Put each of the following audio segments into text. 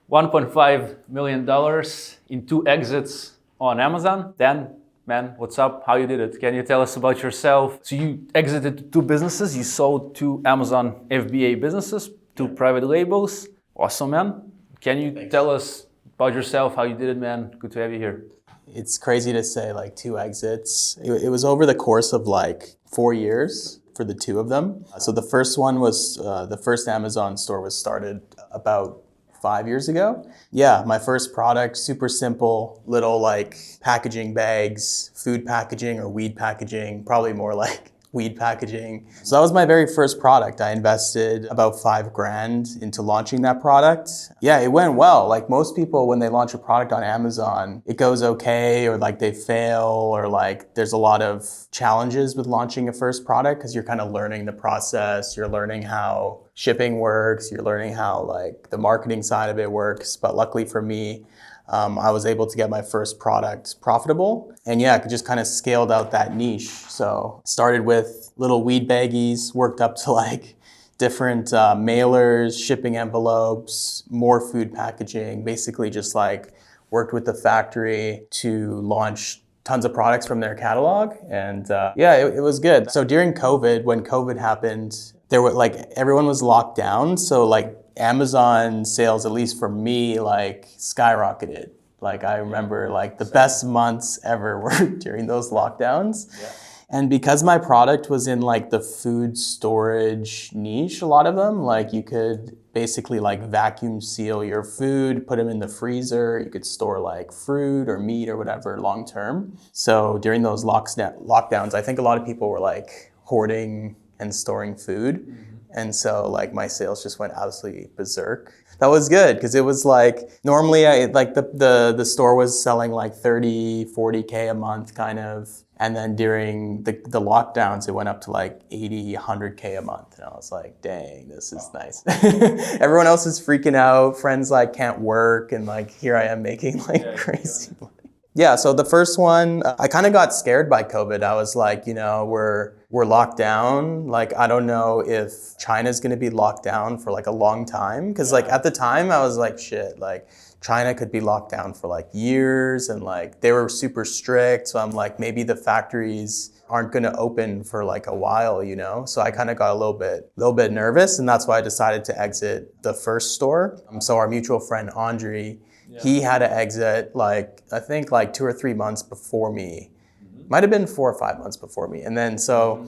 $1.5 million in 2 exits on Amazon. Dan, man, what's up? How you did it? Can you tell us about yourself? So you exited 2 businesses. You sold 2 Amazon FBA businesses, 2 private labels. Awesome, man. Can you tell us about yourself, how you did it, man? Good to have you here. It's crazy to say like 2 exits. It was over the course of like 4 years for the 2 of them. So the first one was, the first Amazon store was started about 5 years ago. Yeah, my first product, super simple, little like packaging bags, food packaging or weed packaging, probably more like weed packaging. So that was my very first product. I invested about $5,000 into launching that product. Yeah, it went well. Like most people, when they launch a product on Amazon, it goes okay, or like they fail, or like there's a lot of challenges with launching a first product because you're kind of learning the process. You're learning how shipping works. You're learning how like the marketing side of it works. But luckily for me, I was able to get my first product profitable, and yeah, I just kind of scaled out that niche. So started with little weed baggies, worked up to like different mailers, shipping envelopes, more food packaging, basically just like worked with the factory to launch tons of products from their catalog. And yeah, it was good. So during COVID, when COVID happened, there were like, everyone was locked down. So like Amazon sales, at least for me, like skyrocketed. Like I remember like the best months ever were during those lockdowns. Yeah. And because my product was in like the food storage niche, a lot of them, like you could basically like vacuum seal your food, put them in the freezer. You could store like fruit or meat or whatever long term. So during those lockdowns, I think a lot of people were like hoarding and storing food. Mm-hmm. And so like my sales just went absolutely berserk. That was good because it was like, normally the store was selling like 30, 40K a month kind of. And then during the lockdowns, it went up to like 80, 100K a month. And I was like, dang, this is nice. Everyone else is freaking out. Friends like can't work. And like, here I am making like crazy money. Yeah, so the first one, I kind of got scared by COVID. I was like, you know, we're locked down. Like, I don't know if China's gonna be locked down for like a long time. Cause like at the time I was like, shit, like China could be locked down for like years, and like they were super strict. So I'm like, maybe the factories aren't gonna open for like a while, you know? So I kind of got a little bit nervous, and that's why I decided to exit the first store. So our mutual friend, Andre, he had to exit like, I think like 2 or 3 months before me. Might have been 4 or 5 months before me. And then so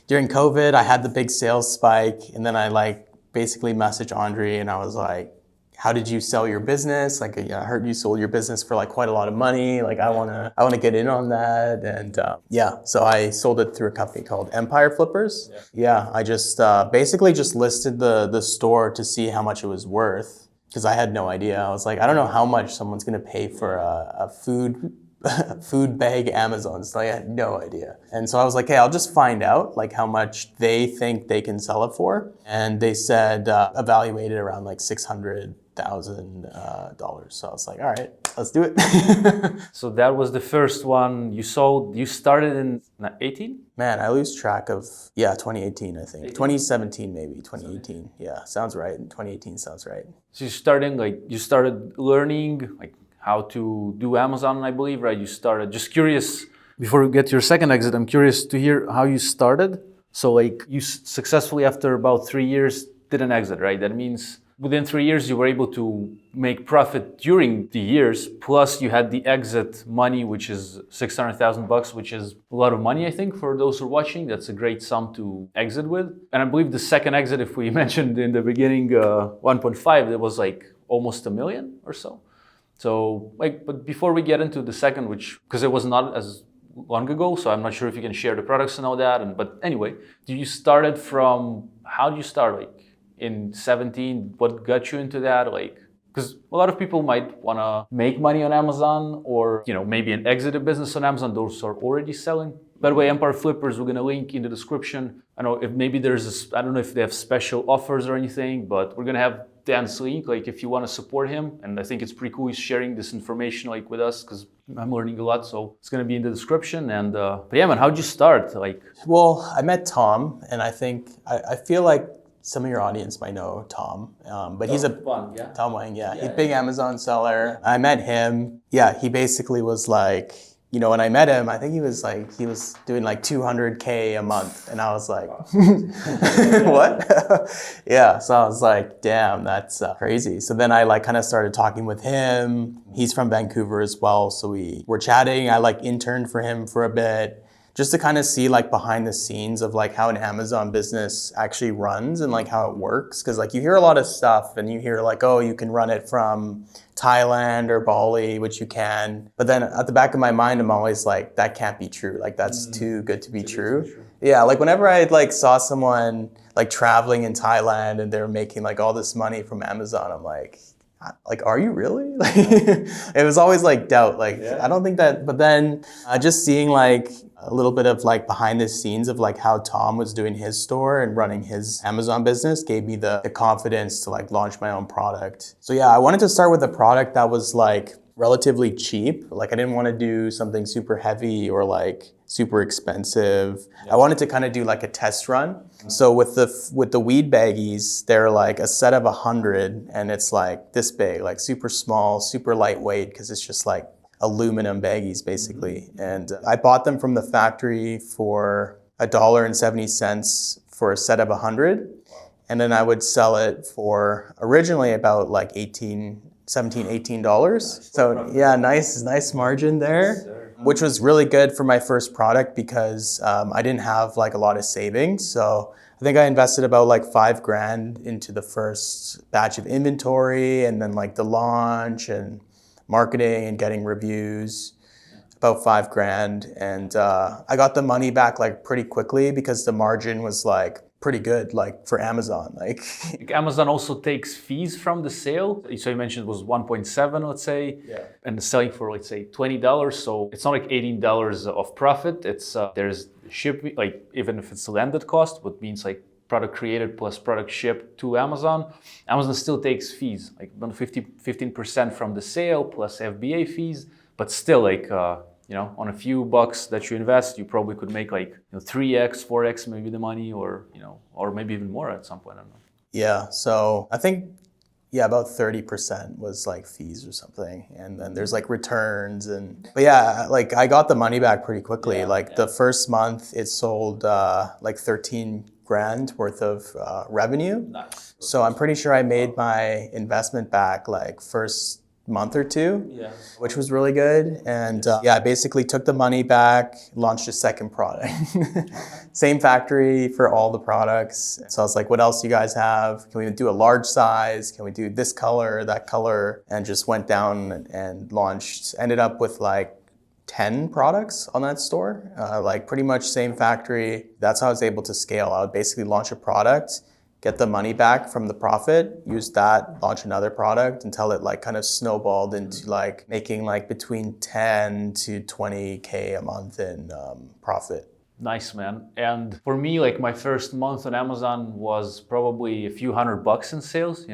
during COVID, I had the big sales spike, and then I like basically messaged Andre and I was like, how did you sell your business? Like, I heard you sold your business for like quite a lot of money. Like I wanna get in on that. And yeah, so I sold it through a company called Empire Flippers. Yeah, I just basically just listed the store to see how much it was worth, because I had no idea. I was like, I don't know how much someone's gonna pay for a food bag Amazon. So I had no idea. And so I was like, hey, I'll just find out like how much they think they can sell it for. And they said evaluated around like $600,000. So I was like, all right, let's do it. So that was the first one you sold. You started in 18? Man, I lose track of, 2018, I think. 2017, maybe, 2018. Yeah, sounds right. 2018 sounds right. So you started learning like how to do Amazon, I believe, right? You started, just curious, before we get to your second exit, I'm curious to hear how you started. So like you successfully, after about 3 years, did an exit, right? That means within 3 years, you were able to make profit during the years, plus you had the exit money, which is $600,000, which is a lot of money, I think, for those who are watching. That's a great sum to exit with. And I believe the second exit, if we mentioned in the beginning, 1.5, it was like almost $1 million or so. So like, but before we get into the second, which, because it was not as long ago, so I'm not sure if you can share the products and all that. But anyway, how did you start? Like, in 17, what got you into that? Like, because a lot of people might want to make money on Amazon, or, you know, maybe an exit a business on Amazon. Those are already selling. By the way, Empire Flippers, we're going to link in the description. I don't know if maybe I don't know if they have special offers or anything, but we're going to have Dan's link, like if you want to support him. And I think it's pretty cool he's sharing this information like with us, because I'm learning a lot. So it's going to be in the description. And but yeah, man, how'd you start? Like, well, I met Tom, and I think I feel like some of your audience might know Tom, but he's a Wang, yeah. Tom Wang, yeah. He's a big Amazon seller. I met him. Yeah, he basically was like, when I met him, I think he was doing like 200K a month. And I was like, what? Yeah, so I was like, damn, that's crazy. So then I like kind of started talking with him. He's from Vancouver as well. So we were chatting. I like interned for him for a bit, just to kind of see like behind the scenes of like how an Amazon business actually runs and like how it works. Cause like you hear a lot of stuff and you hear like, oh, you can run it from Thailand or Bali, which you can. But then at the back of my mind, I'm always like, that can't be true. Like that's too good to be true. Yeah, like whenever I like saw someone like traveling in Thailand and they're making like all this money from Amazon, I'm like, are you really? Like, it was always like doubt. Like, I don't think that, but then just seeing like a little bit of like behind the scenes of like how Tom was doing his store and running his Amazon business gave me the confidence to like launch my own product. So yeah, I wanted to start with a product that was like relatively cheap. Like I didn't want to do something super heavy or like super expensive. I wanted to kind of do like a test run. So with the weed baggies, they're like a set of 100 and it's like this big, like super small, super lightweight because it's just like aluminum baggies basically. And I bought them from the factory for $1.70 for a set of 100. And then I would sell it for originally about like $17, $18. So yeah, nice margin there, which was really good for my first product because I didn't have like a lot of savings. So I think I invested about like $5,000 into the first batch of inventory and then like the launch and marketing and getting reviews, about $5,000. And I got the money back like pretty quickly because the margin was like pretty good, like for Amazon. Like Amazon also takes fees from the sale. So you mentioned it was 1.7, let's say, and selling for let's say $20. So it's not like $18 of profit. It's there's shipping, like even if it's landed cost, what means like product created plus product shipped to Amazon. Amazon still takes fees, like 15% from the sale plus FBA fees, but still like on a few bucks that you invest, you probably could make like 3x, 4x maybe the money, or or maybe even more at some point. I don't know. Yeah, so I think about 30% was like fees or something, and then there's like returns but yeah, like I got the money back pretty quickly. The first month it sold like $13,000 worth of revenue. Nice. So I'm pretty sure I made my investment back like first month or two, which was really good. And I basically took the money back, launched a second product. Same factory for all the products. So I was like, what else do you guys have? Can we do a large size? Can we do this color, that color? And just went down and launched, ended up with like 10 products on that store, like pretty much same factory. That's how I was able to scale. I would basically launch a product, get the money back from the profit, use that, launch another product until it like kind of snowballed into like making like between 10 to 20K a month in profit. Nice, man. And for me, like my first month on Amazon was probably a few $100 in sales.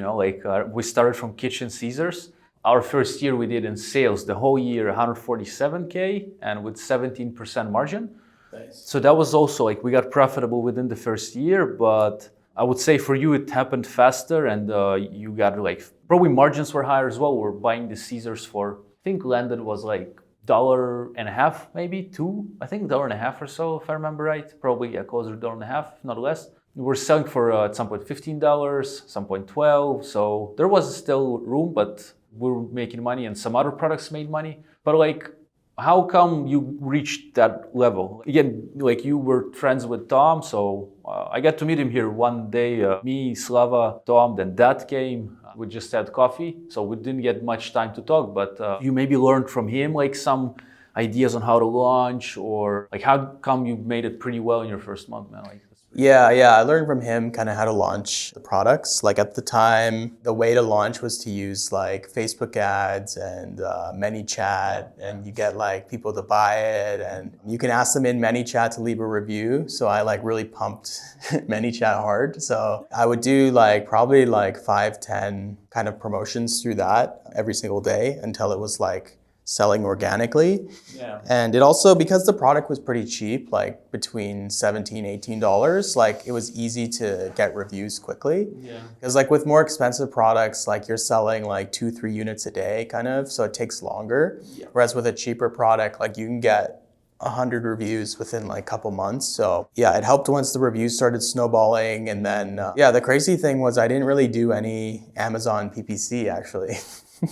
We started from Kitchen Caesars. Our first year we did in sales, the whole year, 147K and with 17% margin. Nice. So that was also like, we got profitable within the first year, but I would say for you, it happened faster and you got like, probably margins were higher as well. We're buying the Caesars for, I think landed was like $1.50, maybe $2. I think $1.50 or so, if I remember right. Probably closer to $1.50, if not less. We're selling for at some point $15, some point $12. So there was still room, but we were making money and some other products made money. But like, how come you reached that level? Again, like you were friends with Tom, so I got to meet him here one day. Me, Slava, Tom, then Dad came. We just had coffee, so we didn't get much time to talk, but you maybe learned from him like some ideas on how to launch, or like how come you made it pretty well in your first month, man? Like, Yeah, I learned from him kind of how to launch the products. Like at the time, the way to launch was to use like Facebook ads and ManyChat, and you get like people to buy it, and you can ask them in ManyChat to leave a review. So I like really pumped ManyChat hard. So I would do like probably like 5, 10 kind of promotions through that every single day until it was like selling organically. Yeah. And it also, because the product was pretty cheap, like between $17, $18, like it was easy to get reviews quickly. Yeah. Because like with more expensive products, like you're selling like 2-3 units a day kind of, so it takes longer. Yeah. Whereas with a cheaper product, like you can get 100 reviews within like a couple months. So yeah, it helped once the reviews started snowballing. And then, yeah, the crazy thing was I didn't really do any Amazon PPC actually.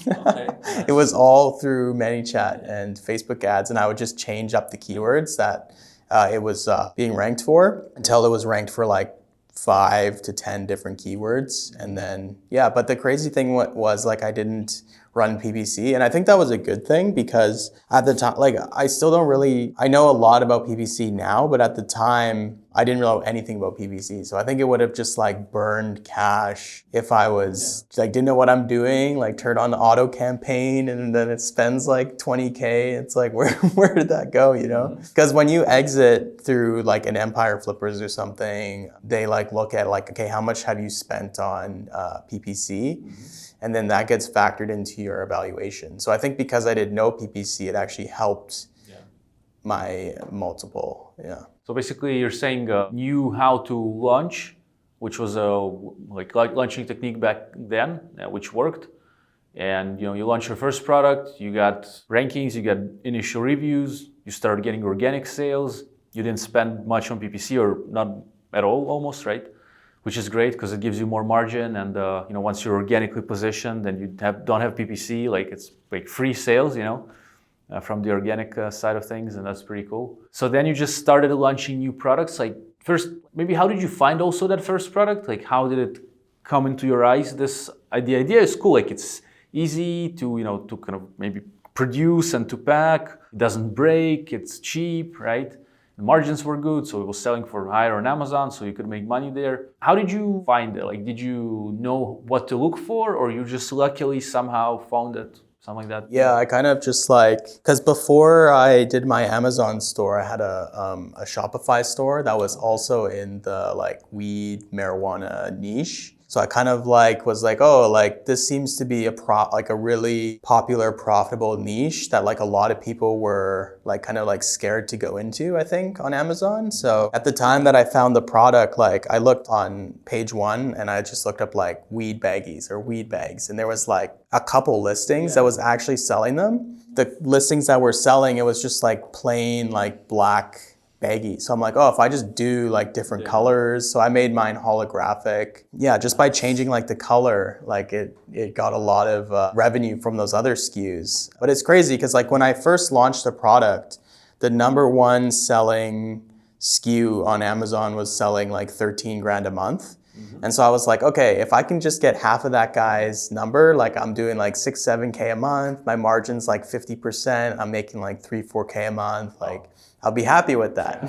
Okay. It was all through ManyChat and Facebook ads, and I would just change up the keywords that it was being ranked for until it was ranked for like 5 to 10 different keywords. And then, yeah, but the crazy thing was like I didn't run PPC. And I think that was a good thing because at the time, like I still don't really, I know a lot about PPC now, but at the time I didn't know anything about PPC. So I think it would have just like burned cash if I was like, didn't know what I'm doing, like turned on the auto campaign and then it spends like 20K. It's like, where did that go, you know? Because when you exit through like an Empire Flippers or something, they like look at like, okay, how much have you spent on PPC? And then that gets factored into your evaluation. So I think because I did no PPC, it actually helped my multiple. Yeah. So basically, you're saying knew how to launch, which was a like launching technique back then, which worked. And you launched your first product, you got rankings, you got initial reviews, you started getting organic sales. You didn't spend much on PPC or not at all, almost, right? Which is great because it gives you more margin. And once you're organically positioned, then you don't have PPC, like it's like free sales, from the organic side of things, and that's pretty cool. So then you just started launching new products. Like first, maybe how did you find also that first product? Like how did it come into your eyes? The idea is cool. Like it's easy to to kind of maybe produce and to pack. It doesn't break. It's cheap, right? The margins were good, so it was selling for higher on Amazon, so you could make money there. How did you find it? Like, did you know what to look for, or you just luckily somehow found it? Something like that? Yeah, I kind of just like, because before I did my Amazon store, I had a Shopify store that was also in the like weed marijuana niche. So I kind of like was like, oh, like this seems to be a really popular, profitable niche that like a lot of people were like kind of like scared to go into, I think, on Amazon. So at the time that I found the product, like I looked on page 1 and I just looked up like weed baggies or weed bags. And there was like a couple listings that was actually selling them. The listings that were selling, it was just like plain like black baggy. So I'm like, oh, if I just do like different colors. So I made mine holographic. Yeah, just by changing like the color, like it got a lot of revenue from those other SKUs. But it's crazy because like when I first launched the product, the number one selling SKU on Amazon was selling like 13 grand a month. And so I was like, okay, if I can just get half of that guy's number, like I'm doing like 6-7K a month, my margin's like 50%, I'm making like 3-4K a month, like I'll be happy with that.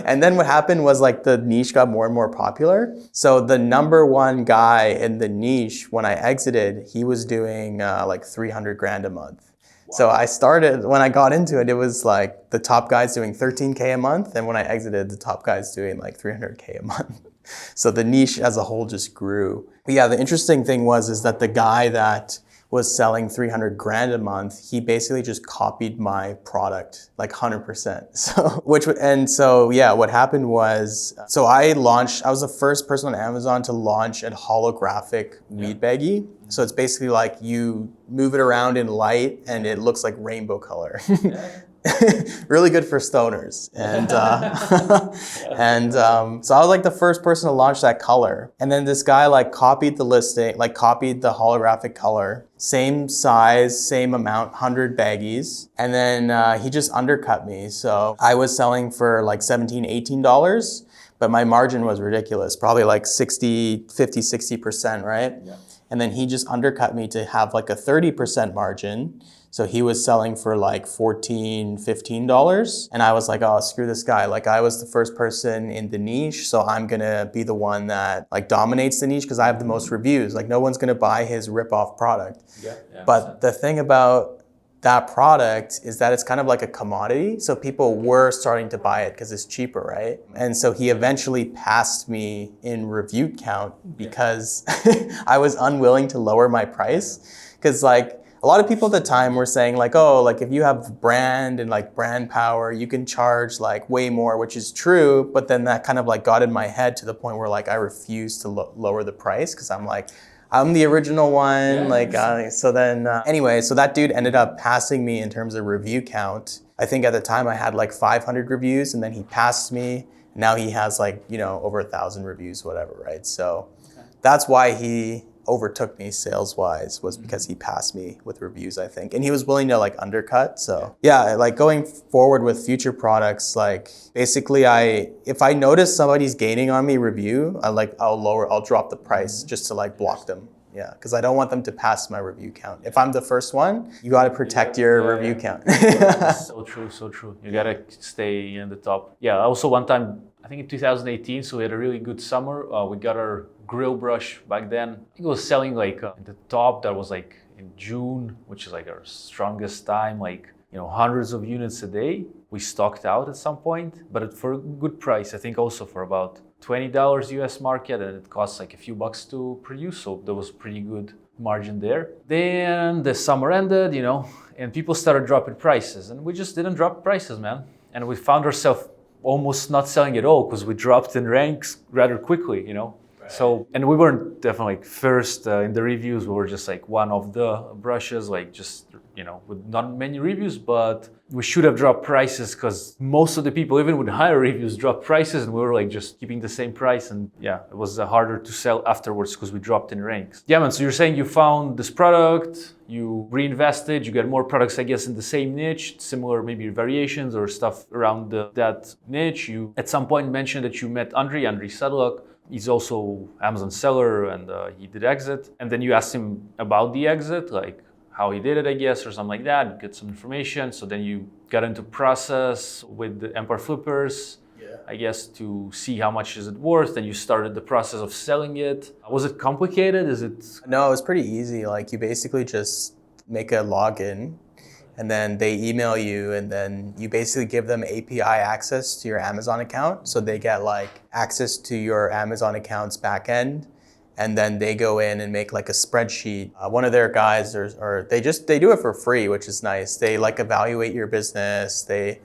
And then what happened was like the niche got more and more popular. So the number one guy in the niche, when I exited, he was doing like 300 grand a month. So I started, when I got into it, it was like the top guy's doing 13K a month. And when I exited, the top guy's doing like 300K a month. So the niche as a whole just grew. But yeah, the interesting thing is that the guy that was selling 300 grand a month, he basically just copied my product like 100%. So what happened was, so I was the first person on Amazon to launch a holographic weed baggie. So it's basically like you move it around in light and it looks like rainbow color. Really good for stoners. And so I was like the first person to launch that color. And then this guy like copied the listing, like copied the holographic color, same size, same amount, 100 baggies. And then he just undercut me. So I was selling for like $17, $18, but my margin was ridiculous, probably like 60%, right? Yeah. And then he just undercut me to have like a 30% margin. So he was selling for like $14, $15. And I was like, oh, screw this guy. Like I was the first person in the niche. So I'm going to be the one that like dominates the niche because I have the most reviews. Like no one's going to buy his rip-off product. But the thing about that product is that it's kind of like a commodity. So people were starting to buy it because it's cheaper, right? And so he eventually passed me in review count because I was unwilling to lower my price. Because like, a lot of people at the time were saying like, oh, like if you have brand and like brand power, you can charge like way more, which is true. But then that kind of like got in my head to the point where like I refused to lower the price because I'm like, I'm the original one. Anyway, so that dude ended up passing me in terms of review count. I think at the time I had like 500 reviews, and then he passed me. Now he has like, over 1,000 reviews, whatever, right? So that's why he overtook me sales-wise, was because he passed me with reviews, I think. And he was willing to like undercut. So yeah, like going forward with future products, like basically if I notice somebody's gaining on me review, I'll drop the price just to like block them. Yeah, because I don't want them to pass my review count. If I'm the first one, you got to protect your review count. So true, so true. You got to stay in the top. Yeah, also one time, I think in 2018, so we had a really good summer. We got our grill brush back then. I think it was selling like the top that was like in June, which is like our strongest time, like, hundreds of units a day. We stocked out at some point, but for a good price. I think also for about $20 US market, and it costs like a few bucks to produce. So there was pretty good margin there. Then the summer ended, and people started dropping prices, and we just didn't drop prices, man. And we found ourselves almost not selling at all because we dropped in ranks rather quickly, Right. So, and we weren't definitely like first in the reviews. We were just like one of the brushes, like just, with not many reviews, but we should have dropped prices because most of the people, even with higher reviews, dropped prices, and we were like just keeping the same price. And yeah, it was harder to sell afterwards because we dropped in ranks. Yeah, man, so you're saying you found this product, you reinvested, you get more products, I guess, in the same niche, similar maybe variations or stuff around that niche. You at some point mentioned that you met Andre Sedlak. He's also Amazon seller, and he did exit. And then you asked him about the exit, like how he did it, I guess, or something like that, get some information. So then you got into process with the Empire Flippers, I guess, to see how much is it worth. Then you started the process of selling it. Was it complicated? No, it was pretty easy. Like you basically just make a login, and then they email you, and then you basically give them API access to your Amazon account. So they get like access to your Amazon account's backend, and then they go in and make like a spreadsheet. One of their guys, they do it for free, which is nice. They like evaluate your business. They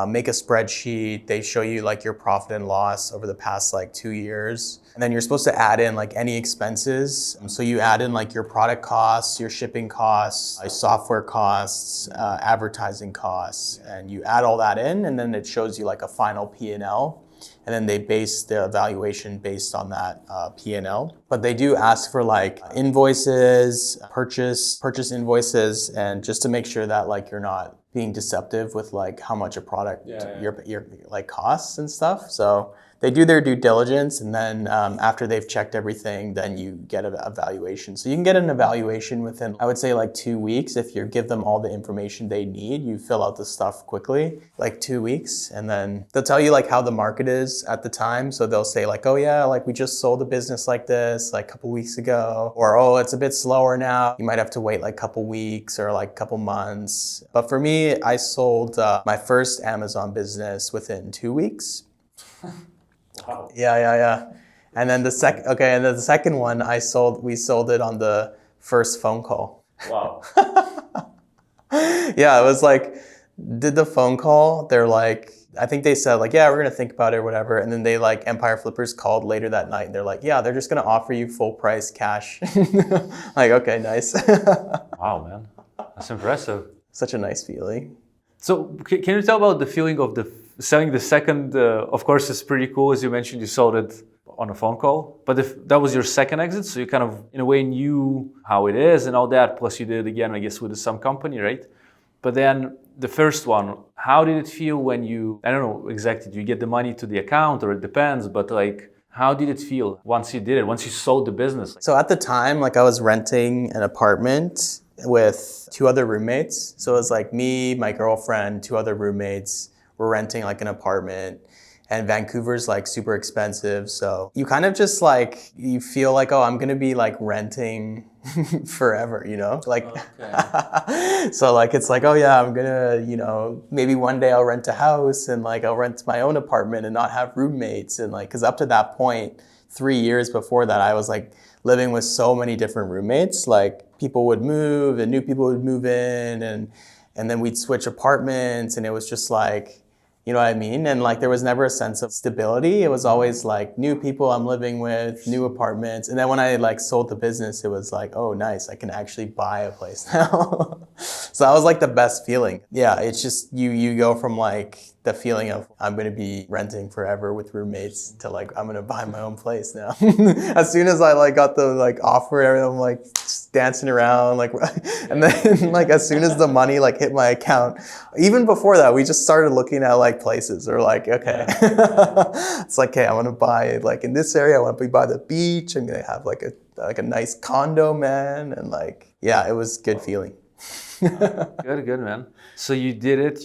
make a spreadsheet. They show you like your profit and loss over the past like 2 years. And then you're supposed to add in like any expenses. So you add in like your product costs, your shipping costs, software costs, advertising costs, and you add all that in, and then it shows you like a final P&L. And then they base the evaluation based on that P&L. But they do ask for like invoices, purchase invoices, and just to make sure that like you're not being deceptive with like how much a product your like costs and stuff. So they do their due diligence, and then after they've checked everything, then you get an evaluation. So you can get an evaluation within, I would say, like 2 weeks. If you give them all the information they need, you fill out the stuff quickly, like 2 weeks, and then they'll tell you like how the market is at the time. So they'll say like, oh yeah, like we just sold a business like this like a couple weeks ago, or oh, it's a bit slower now. You might have to wait like a couple weeks or like a couple months. But for me, I sold my first Amazon business within 2 weeks. Wow. Yeah. And then the second one we sold it on the first phone call. Wow. Yeah, it was like, did the phone call, they're like, I think they said like, yeah, we're gonna think about it or whatever. And then they like, Empire Flippers called later that night, and they're like, yeah, they're just gonna offer you full price cash. Like, okay, nice. Wow, man, that's impressive. Such a nice feeling. So can you tell about the feeling of selling the second? Of course, it's pretty cool. As you mentioned, you sold it on a phone call. But if that was your second exit, so you kind of, in a way, knew how it is and all that. Plus, you did it again, I guess, with some company, right? But then the first one, how did it feel when I don't know exactly, do you get the money to the account, or it depends, but like, how did it feel once you did it, once you sold the business? So at the time, like I was renting an apartment with 2 other roommates. So it was like me, my girlfriend, 2 other roommates. We're renting like an apartment, and Vancouver's like super expensive. So you kind of just like, you feel like, oh, I'm gonna be like renting forever, like, okay. So like, it's like, oh yeah, I'm gonna, maybe one day I'll rent a house, and like I'll rent my own apartment and not have roommates. And like, cause up to that point, 3 years before that, I was like living with so many different roommates. Like people would move and new people would move in, and then we'd switch apartments, and it was just like, you know what I mean? And like there was never a sense of stability. It was always like new people I'm living with, new apartments. And then when I like sold the business, it was like, oh nice, I can actually buy a place now. So that was like the best feeling. Yeah, it's just you go from like the feeling of I'm gonna be renting forever with roommates to like I'm gonna buy my own place now. As soon as I like got the like offer, I'm like just dancing around like, and then like as soon as the money like hit my account, even before that, we just started looking at like places. Or like, okay, it's like, hey, I want to buy like in this area. I want to be by the beach. I'm gonna have like a nice condo, man, and like yeah, it was good feeling. Good, man. So you did it.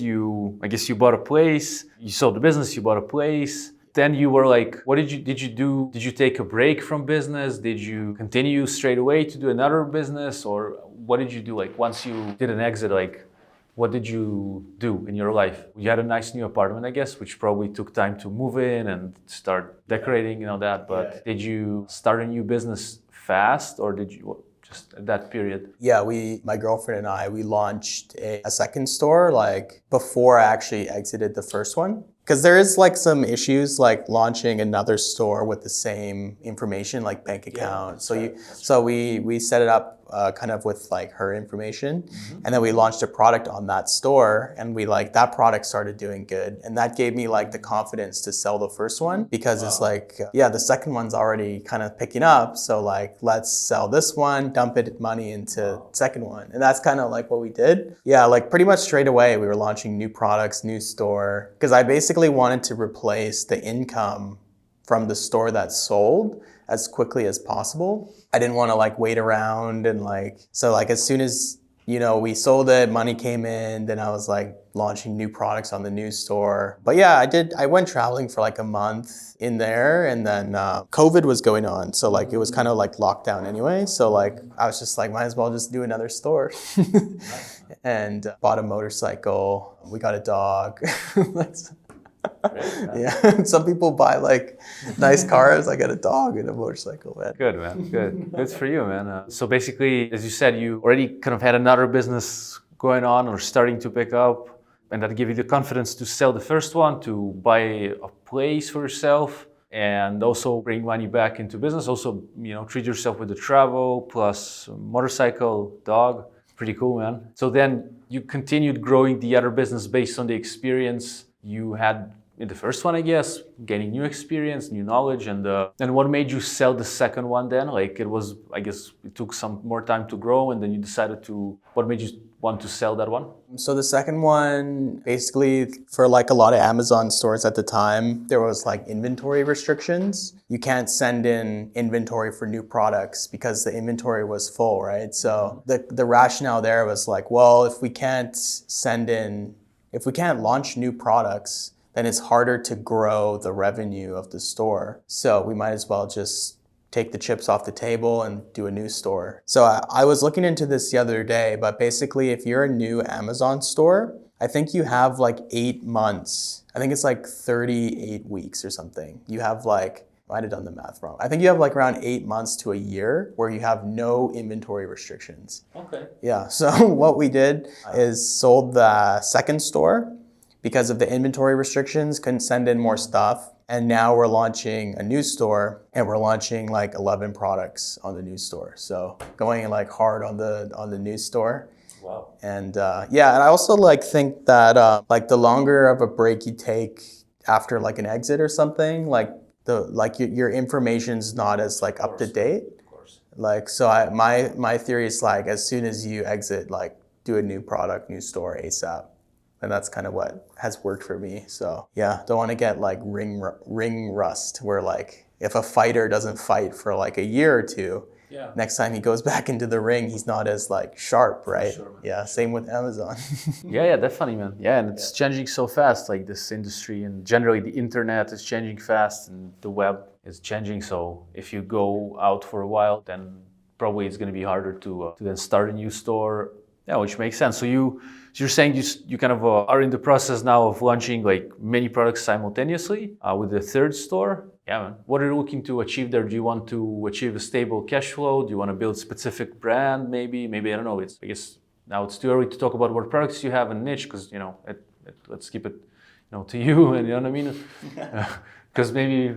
I guess you bought a place. You sold the business. You bought a place. Then you were like, what did you do? Did you take a break from business? Did you continue straight away to do another business, or what did you do? Like once you did an exit, like what did you do in your life? You had a nice new apartment, I guess, which probably took time to move in and start decorating and all that. But did you start a new business fast, or did you just at that period? Yeah, my girlfriend and I, we launched a second store like before I actually exited the first one. Because there is like some issues like launching another store with the same information like bank account. So we set it up kind of with like her information, and then we launched a product on that store, and we like that product started doing good, and that gave me like the confidence to sell the first one because it's like the second one's already kind of picking up, so like let's sell this one, dump it money into second one, and that's kind of like what we did. Yeah, like pretty much straight away we were launching new products, new store, because I basically wanted to replace the income from the store that sold as quickly as possible. I didn't want to like wait around and like, so like as soon as, you know, we sold it, money came in, then I was like launching new products on the new store. But yeah, I went traveling for like a month in there, and then COVID was going on. So like it was kind of like lockdown anyway. So like I was just like, might as well just do another store. And bought a motorcycle. We got a dog. Yeah, some people buy like nice cars. I got a dog and a motorcycle, man. Good, man. Good for you, man. So basically, as you said, you already kind of had another business going on or starting to pick up, and that gave you the confidence to sell the first one, to buy a place for yourself, and also bring money back into business. Also, you know, treat yourself with the travel plus motorcycle, dog. Pretty cool, man. So then you continued growing the other business based on the experience you had in the first one, I guess, gaining new experience, new knowledge, and what made you sell the second one then? Like it was, I guess it took some more time to grow, and then you decided to, what made you want to sell that one? So the second one, basically for like a lot of Amazon stores at the time, there was like inventory restrictions. You can't send in inventory for new products because the inventory was full, right? So the rationale there was like, well, if we can't launch new products, then it's harder to grow the revenue of the store. So we might as well just take the chips off the table and do a new store. So I was looking into this the other day, but basically if you're a new Amazon store, I think you have like 8 months. I think it's like 38 weeks or something. You have like, I might have done the math wrong. I think you have like around 8 months to a year where you have no inventory restrictions. Okay. Yeah, so what we did is sold the second store because of the inventory restrictions, couldn't send in more stuff. And now we're launching a new store, and we're launching like 11 products on the new store. So going like hard on the new store. Wow. And and I also like think that like the longer of a break you take after like an exit or something, like your information's not as like up to date. Of course. Like so my theory is like as soon as you exit, like do a new product, new store ASAP. And that's kind of what has worked for me. So yeah, don't want to get like ring rust where like if a fighter doesn't fight for like a year or two, next time he goes back into the ring, he's not as like sharp, right? Sure, yeah, same with Amazon. yeah, definitely, man. Yeah, and it's changing so fast, like this industry, and generally the internet is changing fast, and the web is changing. So if you go out for a while, then probably it's going to be harder to then start a new store Yeah, which makes sense. So you're saying you kind of are in the process now of launching like many products simultaneously with the third store. Yeah, man. What are you looking to achieve there? Do you want to achieve a stable cash flow? Do you want to build specific brand? Maybe I don't know. I guess now it's too early to talk about what products you have and niche because let's keep it to you and you know what I mean. Because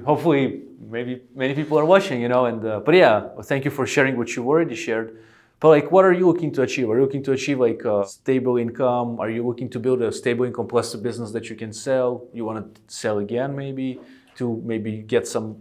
hopefully many people are watching, but yeah, thank you for sharing what you already shared. But like, what are you looking to achieve? Are you looking to achieve like a stable income? Are you looking to build a stable income plus a business that you can sell? You want to sell again to get some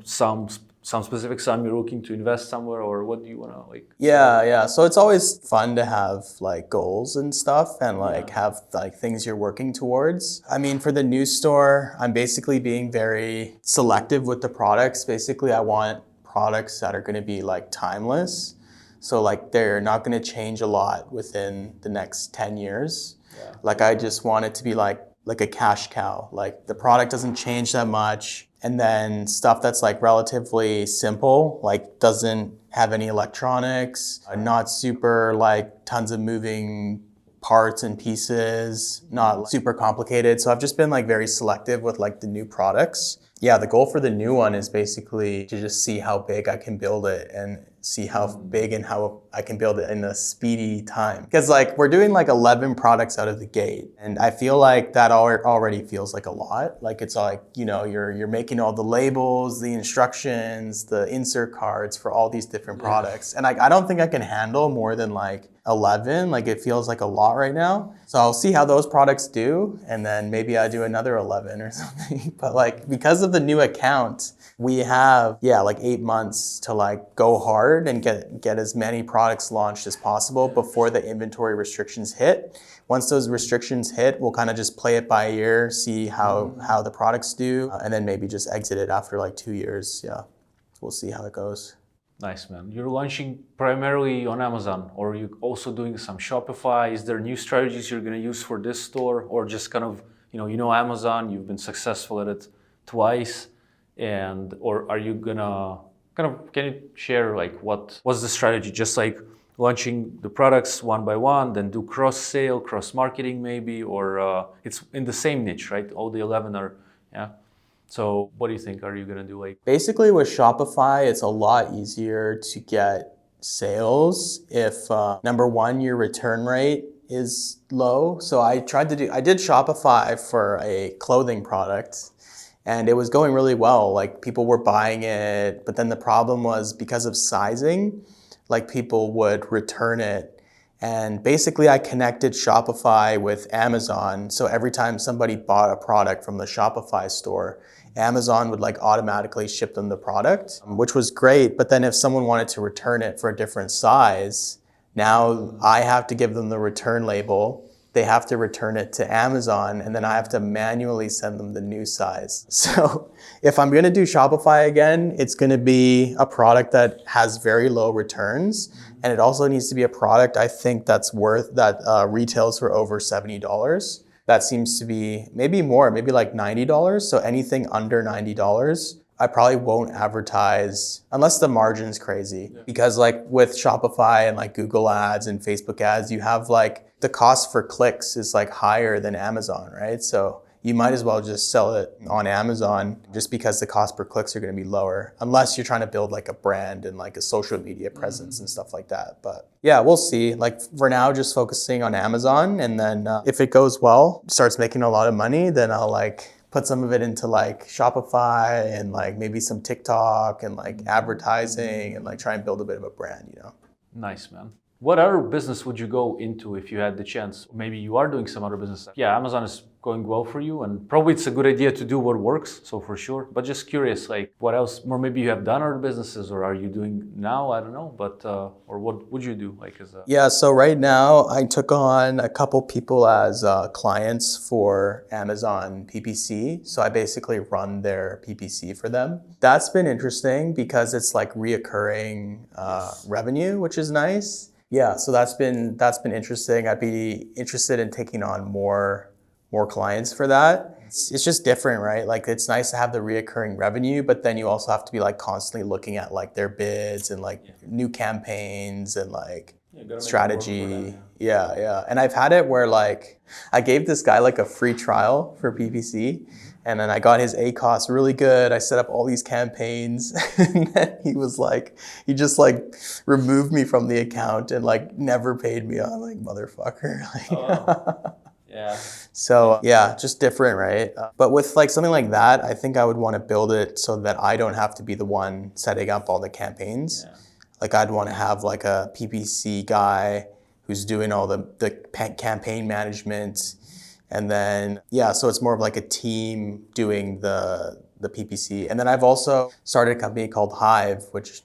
specific sum you're looking to invest somewhere, or what do you want to like? Yeah. So it's always fun to have like goals and stuff and like have like things you're working towards. I mean, for the new store, I'm basically being very selective with the products. Basically, I want products that are going to be like timeless. So like they're not going to change a lot within the next 10 years. Yeah. Like I just want it to be like a cash cow. Like the product doesn't change that much. And then stuff that's like relatively simple, like doesn't have any electronics, not super like tons of moving parts and pieces, not super complicated. So I've just been like very selective with like the new products. Yeah, the goal for the new one is basically to just see how big I can build it and see how big and how I can build it in a speedy time. Because like we're doing like 11 products out of the gate. And I feel like that already feels like a lot. Like it's like, you're making all the labels, the instructions, the insert cards for all these different products. And I don't think I can handle more than like 11. Like it feels like a lot right now. So I'll see how those products do. And then maybe I do another 11 or something. But like because of the new account, we have, like 8 months to like go hard and get as many products launched as possible before the inventory restrictions hit. Once those restrictions hit, we'll kind of just play it by ear, see how the products do, and then maybe just exit it after like 2 years. Yeah, we'll see how it goes. Nice, man. You're launching primarily on Amazon, or are you also doing some Shopify? Is there new strategies you're going to use for this store, or just kind of, Amazon, you've been successful at it twice, or are you gonna can you share like what's the strategy? Just like launching the products one by one, then do cross sale, cross marketing maybe, or it's in the same niche, right? All the 11 are, yeah. So what do you think? Are you gonna do like? Basically with Shopify, it's a lot easier to get sales if number one, your return rate is low. So I did Shopify for a clothing product and it was going really well. Like people were buying it, but then the problem was because of sizing, like people would return it. And basically I connected Shopify with Amazon. So every time somebody bought a product from the Shopify store, Amazon would like automatically ship them the product, which was great. But then if someone wanted to return it for a different size, now I have to give them the return label. They have to return it to Amazon, and then I have to manually send them the new size. So if I'm going to do Shopify again, it's going to be a product that has very low returns. And it also needs to be a product I think that retails for over $70. That seems to be maybe more, maybe like $90. So anything under $90, I probably won't advertise unless the margin's crazy. Yeah. Because like with Shopify and like Google ads and Facebook ads, you have like the cost for clicks is like higher than Amazon, right? So you might as well just sell it on Amazon just because the cost per clicks are going to be lower, unless you're trying to build like a brand and like a social media presence and stuff like that. But yeah, we'll see. Like for now, just focusing on Amazon. And then if it goes well, starts making a lot of money, then I'll like put some of it into like Shopify and like maybe some TikTok and like advertising and like try and build a bit of a brand, Nice, man. What other business would you go into if you had the chance? Maybe you are doing some other business. Yeah, Amazon is going well for you and probably it's a good idea to do what works, so for sure. But just curious, like what else, or maybe you have done other businesses or are you doing now? I don't know, but, or what would you do like as a... Yeah, so right now I took on a couple people as clients for Amazon PPC. So I basically run their PPC for them. That's been interesting because it's like reoccurring revenue, which is nice. Yeah, so that's been interesting. I'd be interested in taking on more clients for that. It's just different, right? Like it's nice to have the reoccurring revenue, but then you also have to be like constantly looking at like their bids and like new campaigns and like strategy. Yeah. And I've had it where like I gave this guy like a free trial for PPC, and then I got his ACOS really good. I set up all these campaigns, and then he just like removed me from the account and like never paid me on. Like, motherfucker. Like, Oh. Yeah. so yeah, just different, right? But with like something like that, I think I would want to build it so that I don't have to be the one setting up all the campaigns. Yeah. Like I'd want to have like a PPC guy who's doing all the campaign management. And then, yeah, so it's more of like a team doing the PPC. And then I've also started a company called Hive, which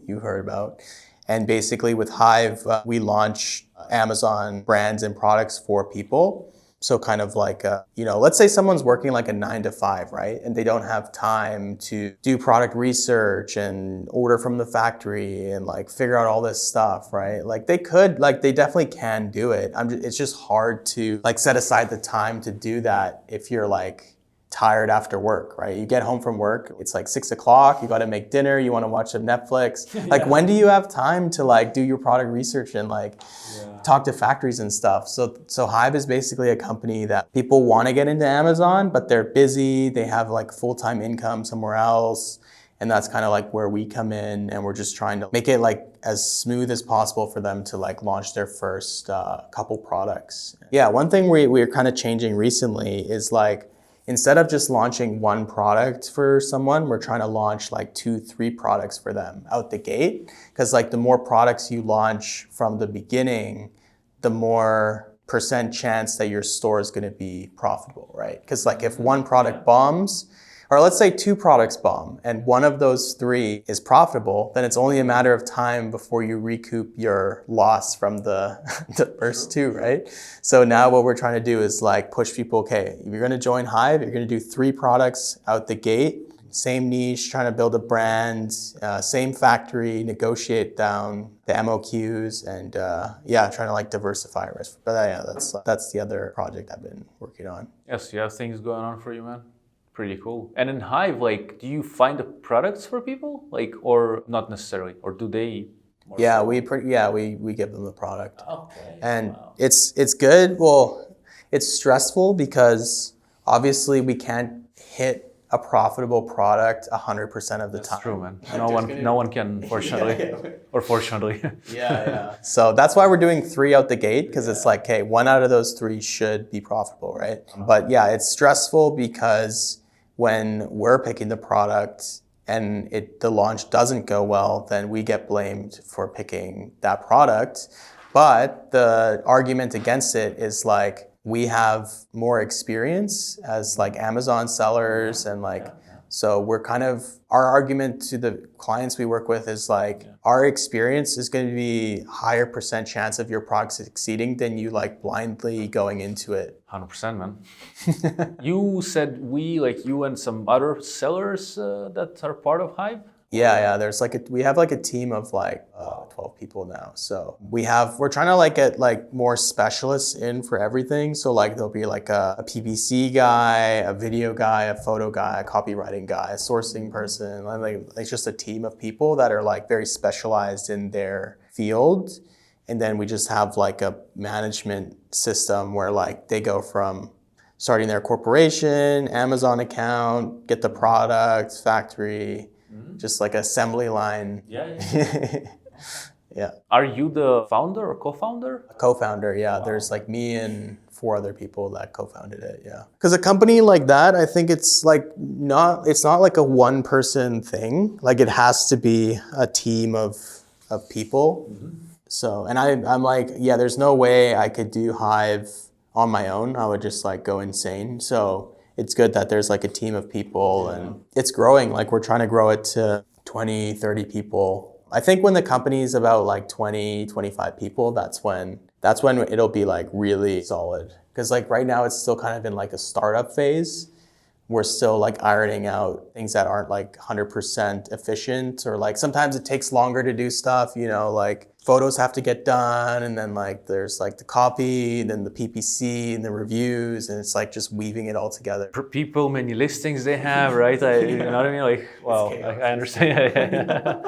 you heard about. And basically with Hive, we launch Amazon brands and products for people. So kind of like, let's say someone's working like a 9 to 5, right? And they don't have time to do product research and order from the factory and like figure out all this stuff, right? Like they definitely can do it. It's just hard to like set aside the time to do that if you're like tired after work, right? You get home from work, it's like 6 o'clock, you got to make dinner, you want to watch some Netflix. Like when do you have time to like do your product research and like talk to factories and stuff? So Hive is basically a company that people want to get into Amazon, but they're busy, they have like full-time income somewhere else. And that's kind of like where we come in, and we're just trying to make it like as smooth as possible for them to like launch their first couple products. Yeah, one thing we're kind of changing recently is like, instead of just launching one product for someone, we're trying to launch like 2-3 products for them out the gate. Because like the more products you launch from the beginning, the more % chance that your store is going to be profitable, right? Because like if one product bombs, or let's say 2 products bomb, and one of those 3 is profitable, then it's only a matter of time before you recoup your loss from the first 2, right? So now what we're trying to do is like push people, okay, if you're going to join Hive, you're going to do 3 products out the gate, same niche, trying to build a brand, same factory, negotiate down the MOQs, and trying to like diversify risk. But that's the other project I've been working on. Yes, you have things going on for you, man. Pretty cool. And in Hive, like, do you find the products for people, like, or not necessarily, or do they? Yeah, we give them the product. Okay. And it's good. Well, it's stressful because obviously we can't hit a profitable product 100% of the time. That's true, man. No one can, fortunately, or fortunately. Yeah. So that's why we're doing 3 out the gate, because it's like, okay, 1 out of those 3 should be profitable, right? But yeah, it's stressful because when we're picking the product and the launch doesn't go well, then we get blamed for picking that product. But the argument against it is like, we have more experience as like Amazon sellers, and like, so we're kind of, our argument to the clients we work with is like, our experience is going to be higher % chance of your product succeeding than you like blindly going into it. 100%, man. You said like you and some other sellers that are part of Hive? Yeah. There's like we have like a team of like 12 people now. So we're trying to like get like more specialists in for everything. So like there'll be like a PPC guy, a video guy, a photo guy, a copywriting guy, a sourcing person. Like it's just a team of people that are like very specialized in their field. And then we just have like a management system where like they go from starting their corporation, Amazon account, get the product, factory, just like assembly line. Yeah. Are you the founder or co-founder? Co-founder, yeah. Wow. There's like me and 4 other people that co-founded it, yeah. Because a company like that, I think it's not like a 1-person thing. Like it has to be a team of people. Mm-hmm. So, and I'm like, yeah, there's no way I could do Hive on my own. I would just like go insane. So it's good that there's like a team of people, and it's growing. Like we're trying to grow it to 20, 30 people. I think when the company's about like 20, 25 people, that's when it'll be like really solid. Because like right now it's still kind of in like a startup phase. We're still like ironing out things that aren't like 100% efficient, or like sometimes it takes longer to do stuff, like photos have to get done, and then like there's like the copy, and then the PPC and the reviews, and it's like just weaving it all together. For people, many listings they have, right? You know what I mean? Like, well, I understand.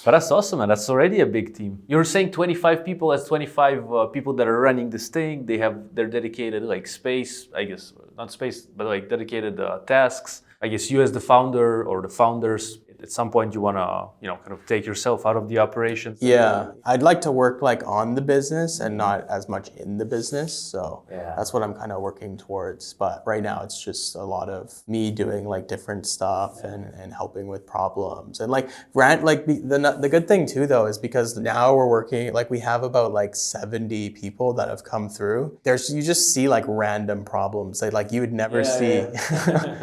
But that's awesome, man. That's already a big team. You're saying 25 people, that's 25 people that are running this thing. They have their dedicated like space, I guess, not space, but like dedicated tasks. I guess you as the founder or the founders, at some point you want to, kind of take yourself out of the operations. Yeah, I'd like to work like on the business and not as much in the business. So that's what I'm kind of working towards. But right now it's just a lot of me doing like different stuff and helping with problems. And like the good thing too though is because now we're working, like we have about like 70 people that have come through. You just see like random problems that like you would never see.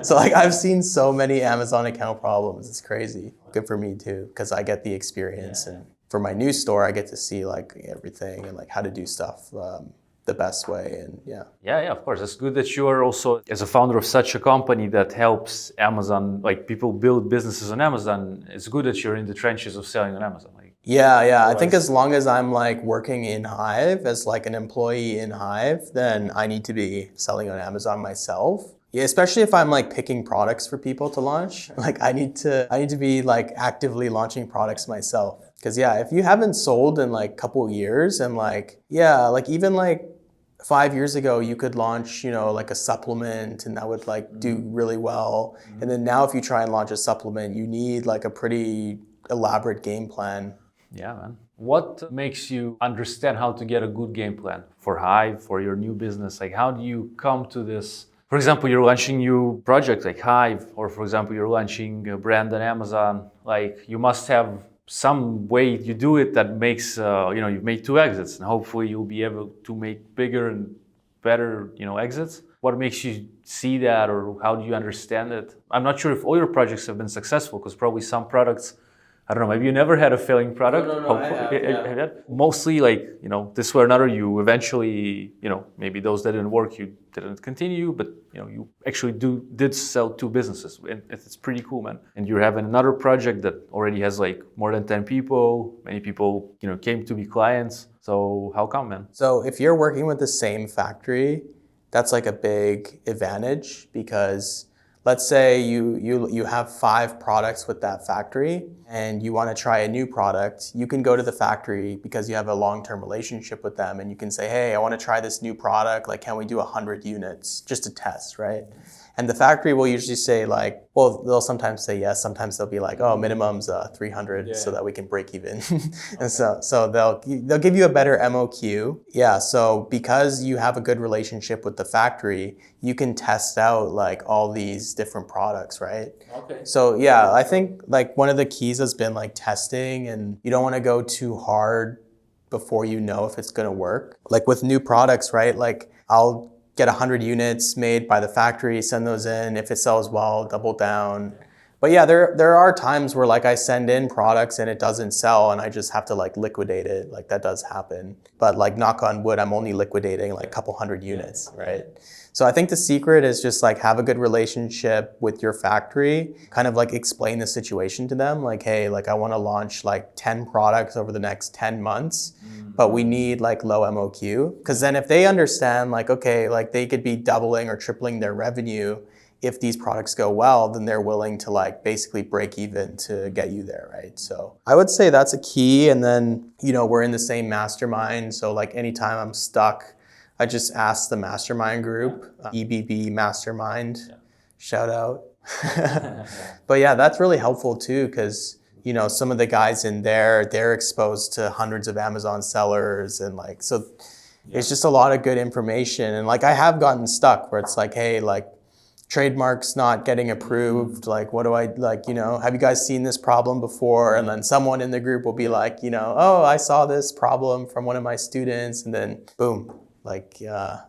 So like I've seen so many Amazon account problems. It's crazy. Good for me too, because I get the experience, and for my new store, I get to see like everything and like how to do stuff the best way. And yeah, of course, it's good that you are also as a founder of such a company that helps Amazon, like people build businesses on Amazon. It's good that you're in the trenches of selling on Amazon. I think as long as I'm like working in Hive as like an employee in Hive, then I need to be selling on Amazon myself. Yeah, especially if I'm like picking products for people to launch. Like I need to be like actively launching products myself. Because if you haven't sold in like a couple of years and like even like 5 years ago you could launch, like a supplement and that would like do really well. And then now if you try and launch a supplement, you need like a pretty elaborate game plan. Yeah, man. What makes you understand how to get a good game plan for Hive, for your new business? Like how do you come to this? For example, you're launching new projects like Hive, or for example, you're launching a brand on Amazon. Like you must have some way you do it that makes, you've made 2 exits and hopefully you'll be able to make bigger and better, exits. What makes you see that, or how do you understand it? I'm not sure if all your projects have been successful, because probably some products, I don't know, maybe you never had a failing product. No, I have. Mostly like, this way or another, you eventually, maybe those that didn't work, you didn't continue, but you actually did sell 2 businesses. And it's pretty cool, man. And you're having another project that already has like more than 10 people. Many people, came to be clients. So how come, man? So if you're working with the same factory, that's like a big advantage, because let's say you have 5 products with that factory and you want to try a new product. You can go to the factory because you have a long-term relationship with them, and you can say, hey, I want to try this new product. Like, can we do 100 units just to test, right? And the factory will usually say like, well, they'll sometimes say yes. Sometimes they'll be like, oh, minimum's 300 so that we can break even. And so they'll give you a better MOQ. Yeah, so because you have a good relationship with the factory, you can test out like all these different products, right? Okay. So I think like one of the keys has been like testing, and you don't want to go too hard before you know if it's going to work. Like with new products, right? Like I'll get 100 units made by the factory, send those in. If it sells well, double down. But there are times where like I send in products and it doesn't sell and I just have to like liquidate it. Like that does happen. But like knock on wood, I'm only liquidating like a couple hundred units, right? So I think the secret is just like have a good relationship with your factory, kind of like explain the situation to them. Like, hey, like I want to launch like 10 products over the next 10 months, but we need like low MOQ. Because then if they understand like, okay, like they could be doubling or tripling their revenue if these products go well, then they're willing to like basically break even to get you there, right? So I would say that's a key. And then, we're in the same mastermind. So like anytime I'm stuck, I just ask the mastermind group, EBB mastermind, shout out. But that's really helpful too, because some of the guys in there, they're exposed to hundreds of Amazon sellers, and like, so it's just a lot of good information. And like I have gotten stuck where it's like, hey, like trademark's not getting approved. Like, what do I like, have you guys seen this problem before? And then someone in the group will be like, oh, I saw this problem from one of my students, and then boom, like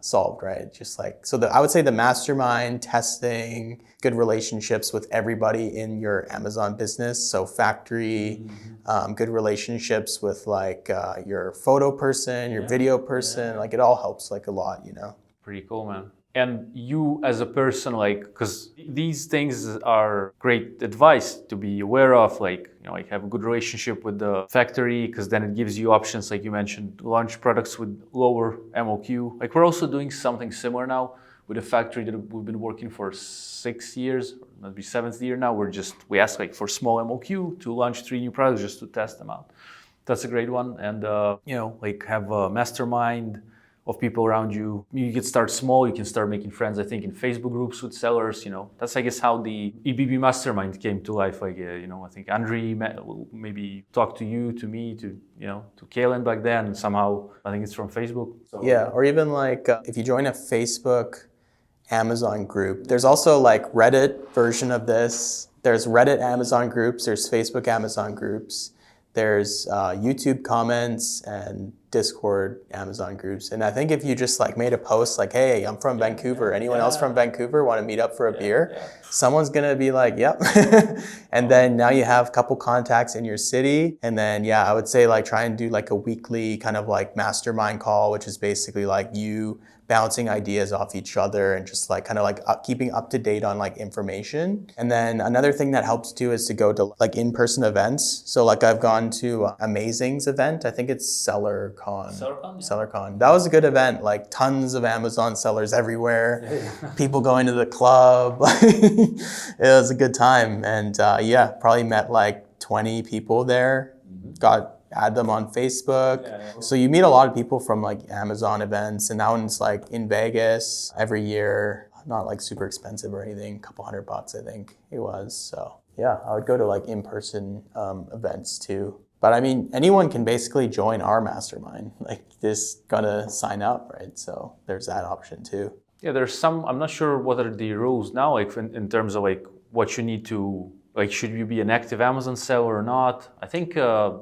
solved, right? Just like, so I would say the mastermind, testing, good relationships with everybody in your Amazon business. So factory, good relationships with like your photo person, your video person, like it all helps like a lot, Pretty cool, man. And you as a person, like, because these things are great advice to be aware of, like, like have a good relationship with the factory, because then it gives you options, like you mentioned, launch products with lower MOQ. Like we're also doing something similar now. with a factory that we've been working for 6 years, that'd be 7th year now. We ask like for small MOQ to launch 3 new products just to test them out. That's a great one. And like have a mastermind of people around you. You can start small, you can start making friends, I think, in Facebook groups with sellers. That's, I guess, how the EBB mastermind came to life. Like, I think Andre maybe talked to you, to me, to Kalen back then, and somehow I think it's from Facebook. So. Yeah, or even like if you join a Facebook Amazon group, there's also like Reddit version of this. There's Reddit Amazon groups, there's Facebook Amazon groups, there's YouTube comments and Discord Amazon groups. And I think if you just like made a post like, hey, I'm from Vancouver, anyone else from Vancouver want to meet up for a beer? Someone's gonna be like, yep. And then now you have a couple contacts in your city. And then, I would say like try and do like a weekly kind of like mastermind call, which is basically like you bouncing ideas off each other and just like kind of like keeping up to date on like information. And then another thing that helps too is to go to like in-person events. So like I've gone to Amazing's event. I think it's SellerCon. SellerCon. That was a good event. Like tons of Amazon sellers everywhere. People going to the club. It was a good time. And probably met like 20 people there. Add them on Facebook. So you meet a lot of people from like Amazon events, and that one's like in Vegas every year. Not like super expensive or anything, a couple $100 I think it was. So I would go to like in-person events too. But I mean, anyone can basically join our mastermind. Like just gotta sign up, right? So there's that option too. Yeah, there's some, I'm not sure what are the rules now, like in terms of like what you need to, like, should you be an active Amazon seller or not? I think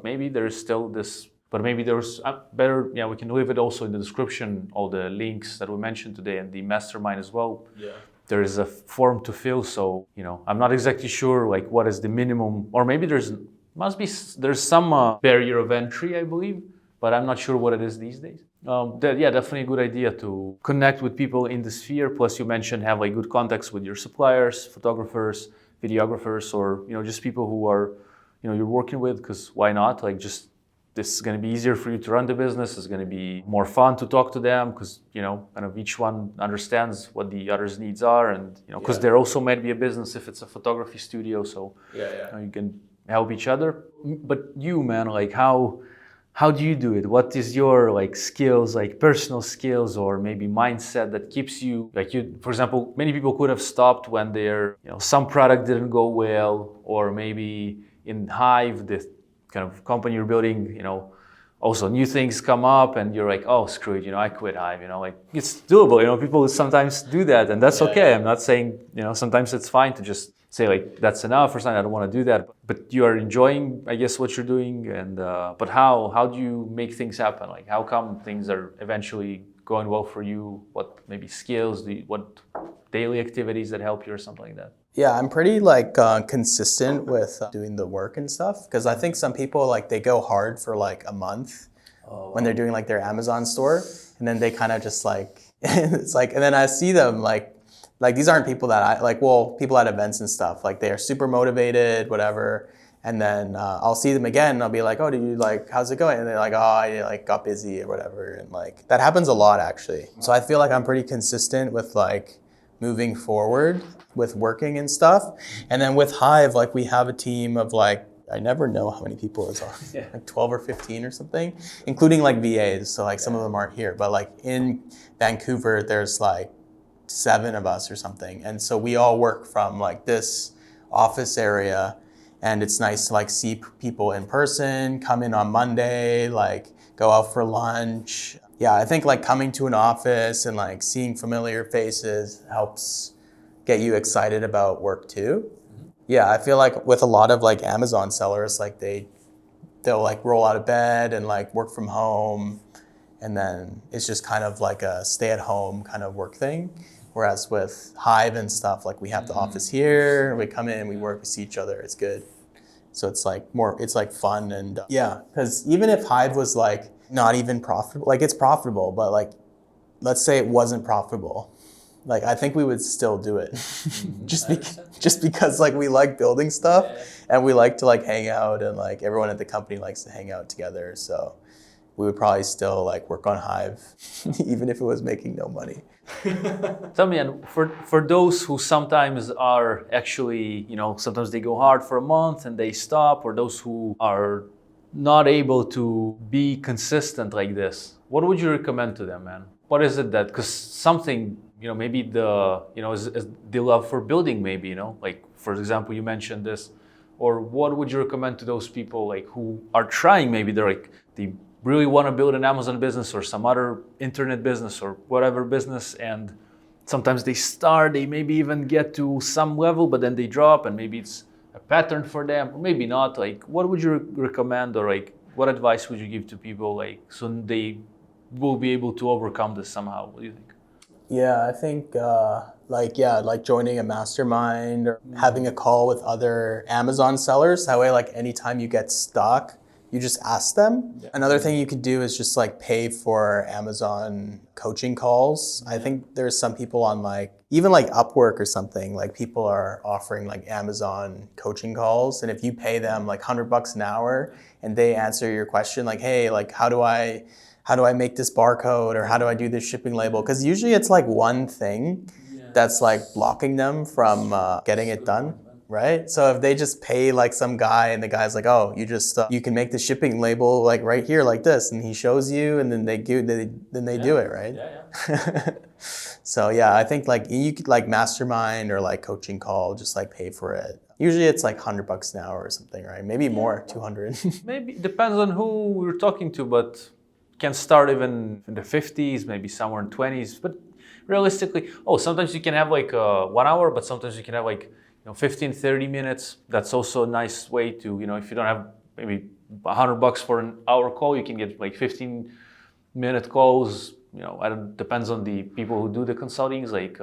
maybe there's still this, but maybe there's better, we can leave it also in the description, all the links that we mentioned today and the mastermind as well. Yeah. There is a form to fill, so, I'm not exactly sure, like, what is the minimum, or maybe there's some barrier of entry, I believe, but I'm not sure what it is these days. Definitely a good idea to connect with people in the sphere. Plus, you mentioned have like good contacts with your suppliers, photographers, videographers, or just people who are you're working with, because why not? Like, just this is going to be easier for you to run the business. It's going to be more fun to talk to them because kind of each one understands what the other's needs are, and because there also might be a business if it's a photography studio, so you can help each other. But you, man, like how do you do it? What is your like skills, like personal skills, or maybe mindset that keeps you, like, for example, many people could have stopped when their some product didn't go well, or maybe in Hive, the kind of company you're building, also new things come up and you're like, oh, screw it, I quit Hive, like it's doable. People sometimes do that, and that's okay. I'm not saying, sometimes it's fine to just say like that's enough or something. I don't want to do that, but you are enjoying, I guess, what you're doing. And but how do you make things happen? Like, how come things are eventually going well for you? What maybe skills? What daily activities that help you or something like that? Yeah, I'm pretty like consistent with doing the work and stuff, because I think some people like they go hard for like a month when they're doing like their Amazon store, and then they kind of just like it's like, and then I see them like these aren't people that I like, people at events and stuff, like they are super motivated, whatever. And then I'll see them again and I'll be like, oh, did you like, how's it going? And they're like, oh, I like got busy or whatever. And like, that happens a lot actually. So I feel like I'm pretty consistent with like moving forward with working and stuff. And then with Hive, like we have a team of like, I never know how many people it's on, like 12 or 15 or something, including like VAs. So like some of them aren't here, but like in Vancouver, there's like 7 of us or something. And so we all work from like this office area, and it's nice to like see people in person, come in on Monday, like go out for lunch. Yeah, I think like coming to an office and like seeing familiar faces helps get you excited about work too. Yeah, I feel like with a lot of like Amazon sellers, like they'll like roll out of bed and like work from home, and then it's just kind of like a stay-at-home kind of work thing. Whereas with Hive and stuff, like we have the office here, we come in, we work, we see each other, it's good. So it's like it's like fun. And because even if Hive was like not even profitable, like it's profitable, but like, let's say it wasn't profitable, like I think we would still do it. just because like we like building stuff and we like to like hang out, and like everyone at the company likes to hang out together. So we would probably still like work on Hive, even if it was making no money. Tell me, and for those who sometimes are actually, sometimes they go hard for a month and they stop, or those who are not able to be consistent like this, what would you recommend to them, man? What is it that, because something, maybe is the love for building, maybe, like, for example, you mentioned this, or what would you recommend to those people like who are trying, maybe they really want to build an Amazon business or some other internet business or whatever business, and sometimes they maybe even get to some level, but then they drop, and maybe it's a pattern for them, or maybe not. Like, what would you recommend, or like, what advice would you give to people, like, so they will be able to overcome this somehow? What do you think? Yeah, I think like joining a mastermind or having a call with other Amazon sellers. That way, like anytime you get stuck, you just ask them. Yeah. Another thing you could do is just like pay for Amazon coaching calls. I think there's some people on like, even like Upwork or something, like people are offering like Amazon coaching calls. And if you pay them like $100 an hour and they answer your question like, hey, like how do I make this barcode, or how do I do this shipping label? Because usually it's like one thing that's like blocking them from getting it done. Right? So if they just pay like some guy and the guy's like, oh, you can make the shipping label like right here like this, and he shows you, and then they do it, right? Yeah. So yeah, I think like you could like mastermind or like coaching call, just like pay for it. Usually it's like $100 an hour or something, right? Maybe more, 200. Maybe depends on who we're talking to, but can start even in the 50s, maybe somewhere in 20s. But realistically, sometimes you can have like 1 hour, but sometimes you can have like 15, 30 minutes. That's also a nice way to, if you don't have maybe $100 for an hour call, you can get like 15-minute calls. Depends on the people who do the consultings, like,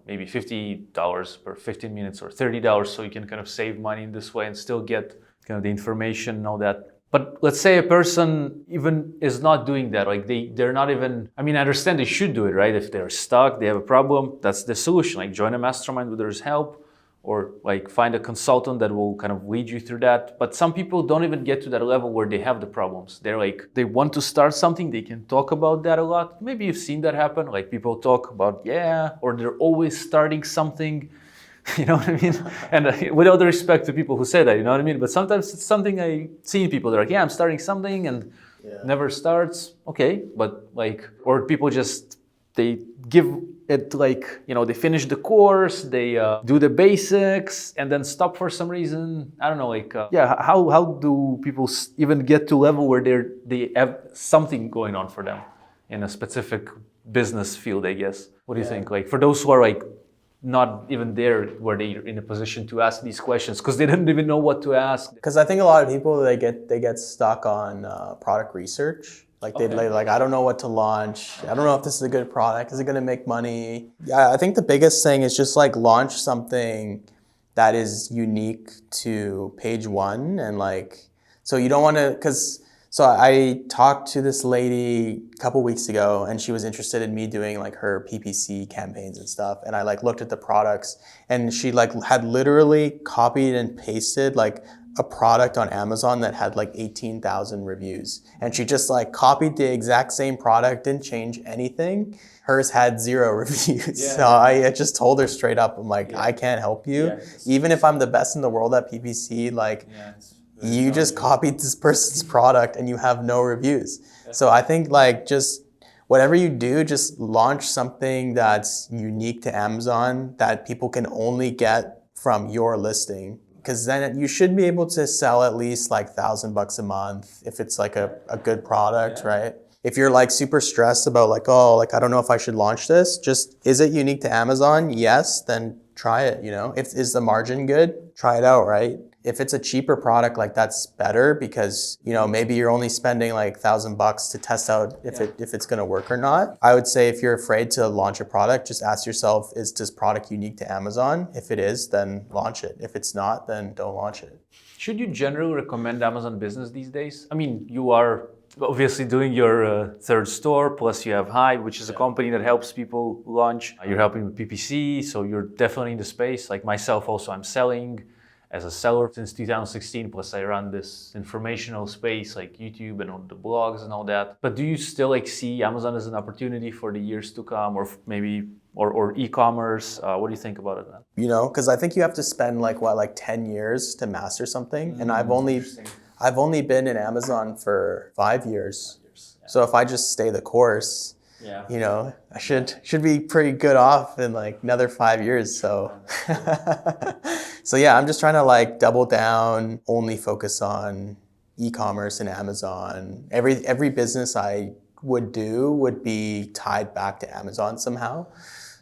maybe $50 per 15 minutes or $30, so you can kind of save money in this way and still get kind of the information and all that. But let's say a person even is not doing that, like they're not even, I understand they should do it, right? If they're stuck, they have a problem, that's the solution. Like join a mastermind where there's help, or like find a consultant that will kind of lead you through that. But some people don't even get to that level where they have the problems. They want to start something, they can talk about that a lot. Maybe you've seen that happen, like people talk about, or they're always starting something. You know what I mean? And with all the respect to people who say that, you know what I mean? But sometimes it's something I see in people. They're like, I'm starting something, and never starts. Okay, but like, or people just, they give it like, they finish the course, they do the basics, and then stop for some reason. I don't know, like, how do people even get to a level where they have something going on for them in a specific business field, I guess? What do you think? Like, for those who are like, not even there where they're in a position to ask these questions because they didn't even know what to ask. Because I think a lot of people, they get stuck on product research. Like like, I don't know what to launch. I don't know if this is a good product. Is it going to make money? Yeah, I think the biggest thing is just like launch something that is unique to page one, and like, so you don't want to, so I talked to this lady a couple weeks ago, and she was interested in me doing like her PPC campaigns and stuff. And I like looked at the products, and she like had literally copied and pasted like a product on Amazon that had like 18,000 reviews. And she just like copied the exact same product, didn't change anything. Hers had 0 reviews. Yeah. So I just told her straight up, I'm like, I can't help you. Yeah, even if I'm the best in the world at PPC, like, you just copied this person's product and you have no reviews. So I think like just whatever you do, just launch something that's unique to Amazon that people can only get from your listing. Because then you should be able to sell at least like $1,000 a month if it's like a good product, right? If you're like super stressed about like, I don't know if I should launch this, just, is it unique to Amazon? Yes, then try it, is the margin good? Try it out, right? If it's a cheaper product, like that's better because, maybe you're only spending like $1,000 to test out if it's going to work or not. I would say if you're afraid to launch a product, just ask yourself, is this product unique to Amazon? If it is, then launch it. If it's not, then don't launch it. Should you generally recommend Amazon Business these days? You are obviously doing your third store, plus you have Hive, which is a company that helps people launch. You're helping with PPC, so you're definitely in the space. Like myself also, I'm selling. as a seller since 2016, plus I run this informational space like YouTube and on the blogs and all that. But do you still like see Amazon as an opportunity for the years to come, or maybe or e-commerce? What do you think about it, man? You know, because I think you have to spend like 10 years to master something, and I've only been in Amazon for 5 years. So if I just stay the course, you know, I should be pretty good off in like another 5 years. So, so yeah, I'm just trying to like double down, only focus on e-commerce and Amazon. Every business I would do would be tied back to Amazon somehow.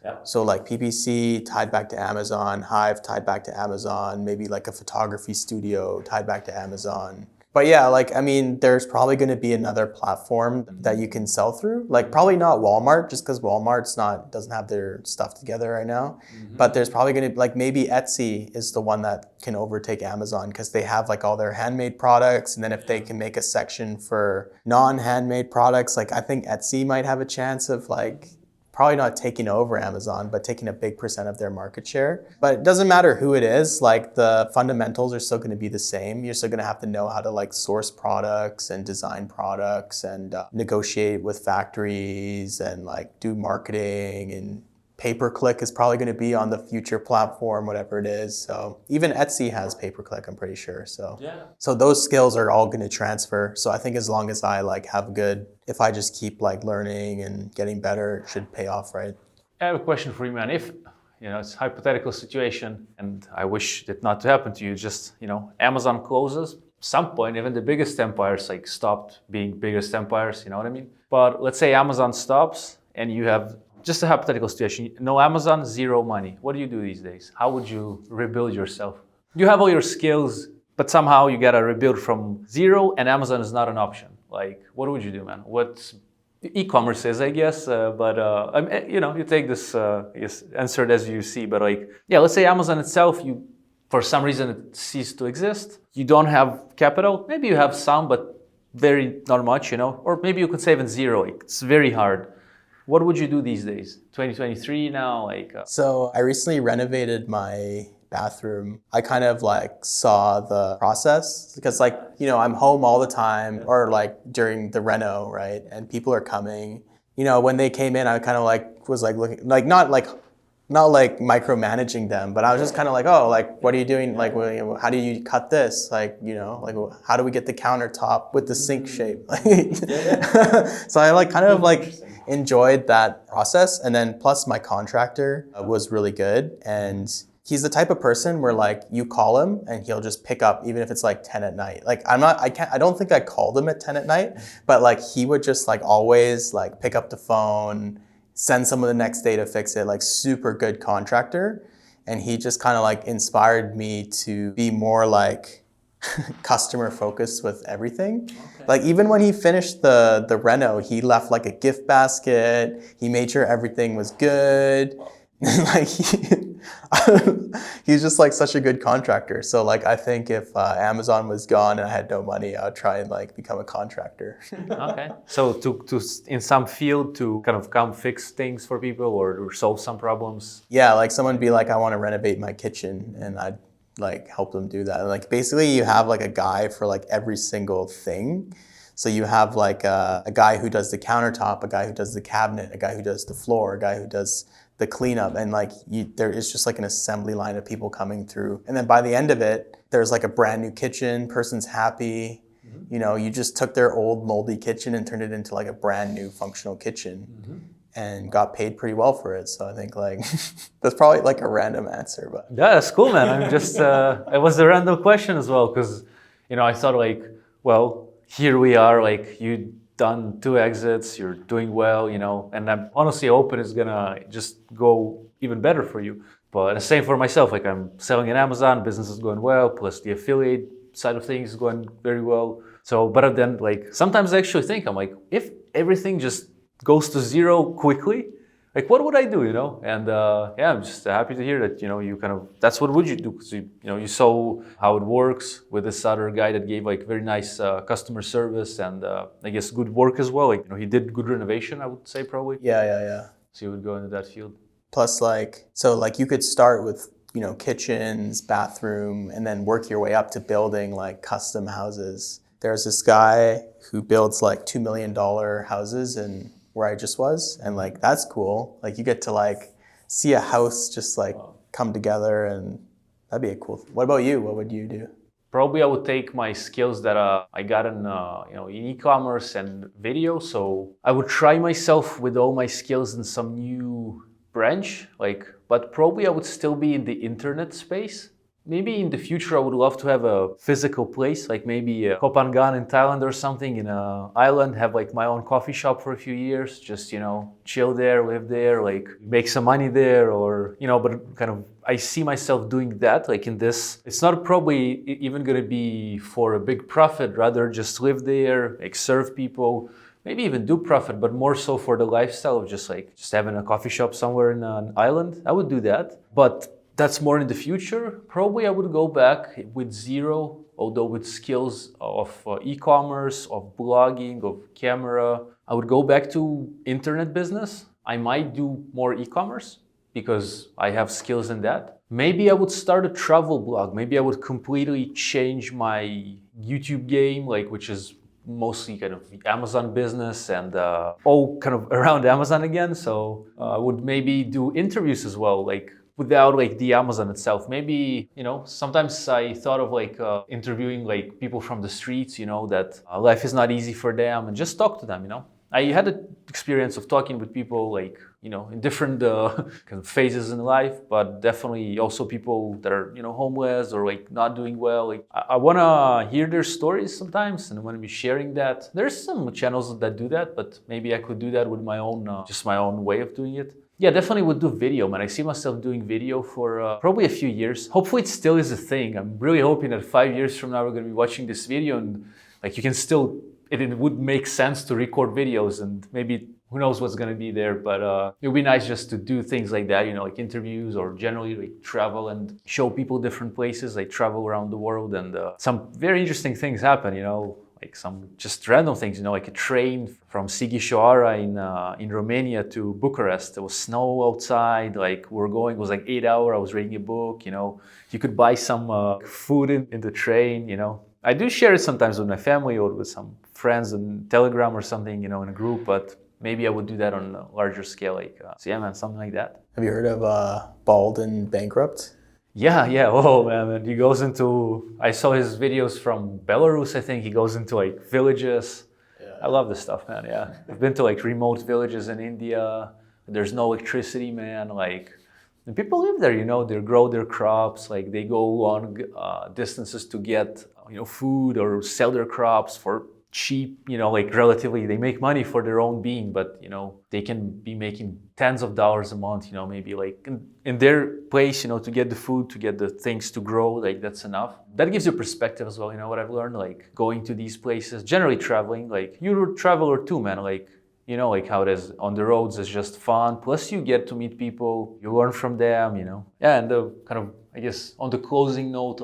Yeah. So like PPC tied back to Amazon, Hive tied back to Amazon, maybe like a photography studio tied back to Amazon. But yeah, like, I mean, there's probably going to be another platform that you can sell through. Like probably not Walmart, just because Walmart's doesn't have their stuff together right now. But there's probably going to, like, maybe Etsy is the one that can overtake Amazon because they have like all their handmade products. And then if they can make a section for non-handmade products, like I think Etsy might have a chance of like, probably not taking over Amazon, but taking a big percent of their market share. But it doesn't matter who it is, like the fundamentals are still going to be the same. You're still going to have to know how to like source products and design products and negotiate with factories and like do marketing, and pay-per-click is probably going to be on the future platform, whatever it is. So even Etsy has pay-per-click, I'm pretty sure. So so those skills are all going to transfer. So I think as long as I like have good, if I just keep like learning and getting better, it should pay off, right? I have a question for you, man. If, you know, it's a hypothetical situation and I wish it not to happen to you, just, you know, Amazon closes, some point, even the biggest empires like stopped being biggest empires, you know what I mean? But let's say Amazon stops and you have just a hypothetical situation. No Amazon, zero money. What do you do these days? How would you rebuild yourself? You have all your skills, but somehow you gotta rebuild from zero, and Amazon is not an option. Like, what would you do, man? What e-commerce is, I guess, but I mean, you know, you take this answer it as you see. But like, yeah, let's say Amazon itself, you for some reason it ceased to exist. You don't have capital. Maybe you have some, but very not much, you know. Or maybe you could save in zero. Like, it's very hard. What would you do these days? 2023 now, like. So I recently renovated my bathroom. I kind of like saw the process because like, you know, I'm home all the time or like during the reno, right? And people are coming. You know, when they came in, I kind of like was like looking, like not like micromanaging them, but I was just kind of like, oh, like, what are you doing? Like, how do you cut this? Like, you know, like, how do we get the countertop with the sink shape? So I like kind of like enjoyed that process. And then plus my contractor was really good. And he's the type of person where like you call him and he'll just pick up even if it's like 10 at night. Like I don't think I called him at 10 at night, but like he would just like always like pick up the phone, send someone the next day to fix it, like super good contractor. And he just kind of like inspired me to be more like customer focused with everything. Okay. Like even when he finished the reno, he left like a gift basket. He made sure everything was good. Like he's just like such a good contractor. So like I think if Amazon was gone and I had no money, I would try and like become a contractor. Okay. So to in some field to kind of come fix things for people or solve some problems. Yeah, like someone be like, I want to renovate my kitchen, and I'd like help them do that. And like basically you have like a guy for like every single thing. So you have like a guy who does the countertop, a guy who does the cabinet, a guy who does the floor, a guy who does the cleanup, and like there is just like an assembly line of people coming through. And then by the end of it, there's like a brand new kitchen, person's happy. Mm-hmm. You know, you just took their old moldy kitchen and turned it into like a brand new functional kitchen. Mm-hmm. And got paid pretty well for it. So I think like that's probably like a random answer, but yeah, that's cool, man. I'm just it was a random question as well, because you know I thought like, well, here we are, like you done 2 exits, you're doing well, you know, and I'm honestly hoping it's gonna just go even better for you. But the same for myself, like I'm selling in Amazon, business is going well, plus the affiliate side of things is going very well. So, but then like sometimes I actually think, I'm like, if everything just goes to zero quickly, like what would I do, you know? And yeah, I'm just happy to hear that, you know, you kind of, that's what would you do? Because you know, you saw how it works with this other guy that gave like very nice customer service and I guess good work as well. Like, you know, he did good renovation, I would say probably. Yeah. So you would go into that field. Plus like, so like you could start with kitchens, bathroom, and then work your way up to building like custom houses. There's this guy who builds like $2 million houses in where I just was. And like, that's cool. Like you get to like see a house just like come together, and that'd be a cool thing. What about you? What would you do? Probably I would take my skills that I got in e-commerce and video. So I would try myself with all my skills in some new branch, but probably I would still be in the internet space. Maybe in the future I would love to have a physical place, like maybe Koh Phangan in Thailand or something, in an island, have like my own coffee shop for a few years, just, chill there, live there, like make some money there, or, but kind of, I see myself doing that, like in this, it's not probably even gonna be for a big profit, rather just live there, like serve people, maybe even do profit, but more so for the lifestyle of just having a coffee shop somewhere in an island. I would do that, but that's more in the future. Probably I would go back with zero, although with skills of e-commerce, of blogging, of camera. I would go back to internet business. I might do more e-commerce because I have skills in that. Maybe I would start a travel blog. Maybe I would completely change my YouTube game, which is mostly kind of Amazon business and all kind of around Amazon again. So I would maybe do interviews as well, without the Amazon itself. Maybe, sometimes I thought of interviewing people from the streets, that life is not easy for them, and just talk to them, I had the experience of talking with people in different kind of phases in life, but definitely also people that are, homeless or not doing well. I want to hear their stories sometimes, and I want to be sharing that. There's some channels that do that, but maybe I could do that with my own, just my own way of doing it. Yeah, definitely would do video, man. I see myself doing video for probably a few years. Hopefully it still is a thing. I'm really hoping that 5 years from now we're going to be watching this video and you can still, it would make sense to record videos, and maybe who knows what's going to be there, but it would be nice just to do things like that, like interviews, or generally travel and show people different places. I travel around the world, and some very interesting things happen, some just random things, like a train from Sighișoara in Romania to Bucharest. There was snow outside, we're going, it was 8 hours. I was reading a book, you could buy some food in the train, I do share it sometimes with my family or with some friends on Telegram or something, in a group, but maybe I would do that on a larger scale, so yeah, man, something like that. Have you heard of Bald and Bankrupt? Yeah. Oh man, he goes into, I saw his videos from Belarus, I think. He goes into villages. Yeah. I love this stuff, man, yeah. I've been to remote villages in India. There's no electricity, man, and people live there, they grow their crops, they go long distances to get, food or sell their crops for cheap, relatively, they make money for their own being, but, they can be making tens of dollars a month, maybe in their place, to get the food, to get the things to grow, that's enough. That gives you perspective as well, what I've learned, going to these places, generally traveling, you're a traveler too, man, how it is on the roads is just fun. Plus you get to meet people, you learn from them, Yeah, and the kind of, I guess, on the closing note,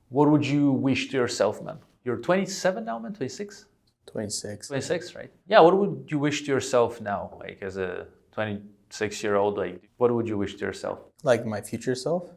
what would you wish to yourself, man? You're 27 now, man? 26? 26. 26, right? Yeah, what would you wish to yourself now? As a 26-year-old, what would you wish to yourself? My future self?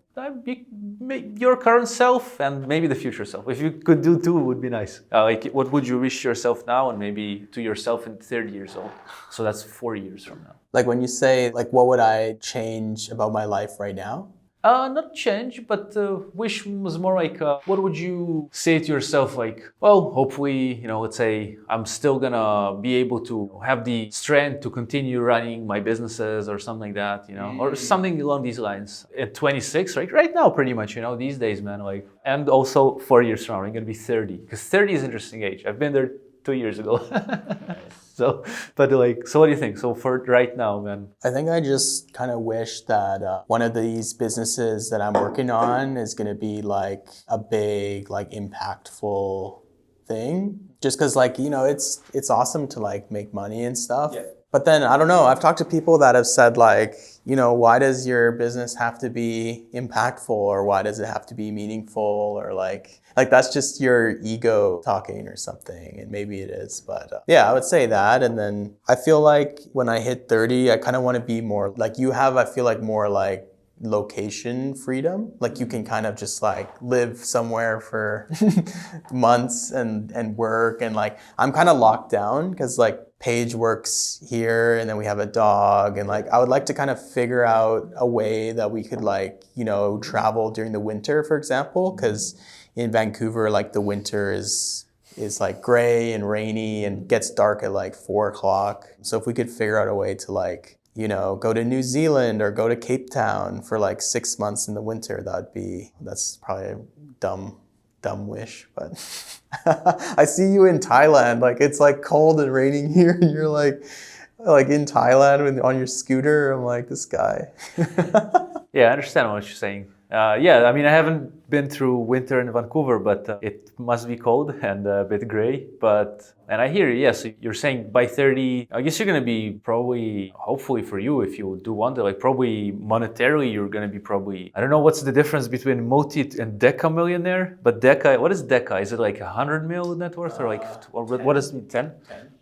Your current self and maybe the future self. If you could do two, it would be nice. What would you wish to yourself now and maybe to yourself in 30 years old? So that's 4 years from now. When you say, what would I change about my life right now? Not change, but wish was more what would you say to yourself? Well, hopefully, let's say I'm still gonna be able to have the strength to continue running my businesses or something like that, or something along these lines. At 26, right? Right now, pretty much, these days, man, and also 4 years from now, I'm gonna be 30, because 30 is an interesting age. I've been there 2 years ago. So what do you think? So for right now, man? I think I just kind of wish that one of these businesses that I'm working on is going to be a big, impactful thing. Just because it's awesome to make money and stuff. Yeah. But then, I don't know, I've talked to people that have said why does your business have to be impactful, or why does it have to be meaningful, or that's just your ego talking or something, and maybe it is, but yeah, I would say that. And then I feel when I hit 30, I kind of want to be more you have, I feel more location freedom. Like you can kind of just like live somewhere for months and work, and like I'm kind of locked down because like Paige works here and then we have a dog, and like I would like to kind of figure out a way that we could like, you know, travel during the winter, for example, because in Vancouver like the winter is like gray and rainy and gets dark at like 4 o'clock. So if we could figure out a way to like, you know, go to New Zealand or go to Cape Town for like 6 months in the winter, that's probably a dumb wish, but I see you in Thailand, like it's like cold and raining here and you're like in Thailand on your scooter. I'm like, this guy. Yeah, I understand what you're saying. Yeah, I mean, I haven't been through winter in Vancouver, but it must be cold and a bit gray. And I hear you, yes, you're saying by 30, I guess you're going to be probably, hopefully for you, if you do want to, like probably monetarily, you're going to be probably, I don't know what's the difference between multi and deca millionaire, but deca, what is deca? Is it like 100 mil net worth or like, what is it, 10?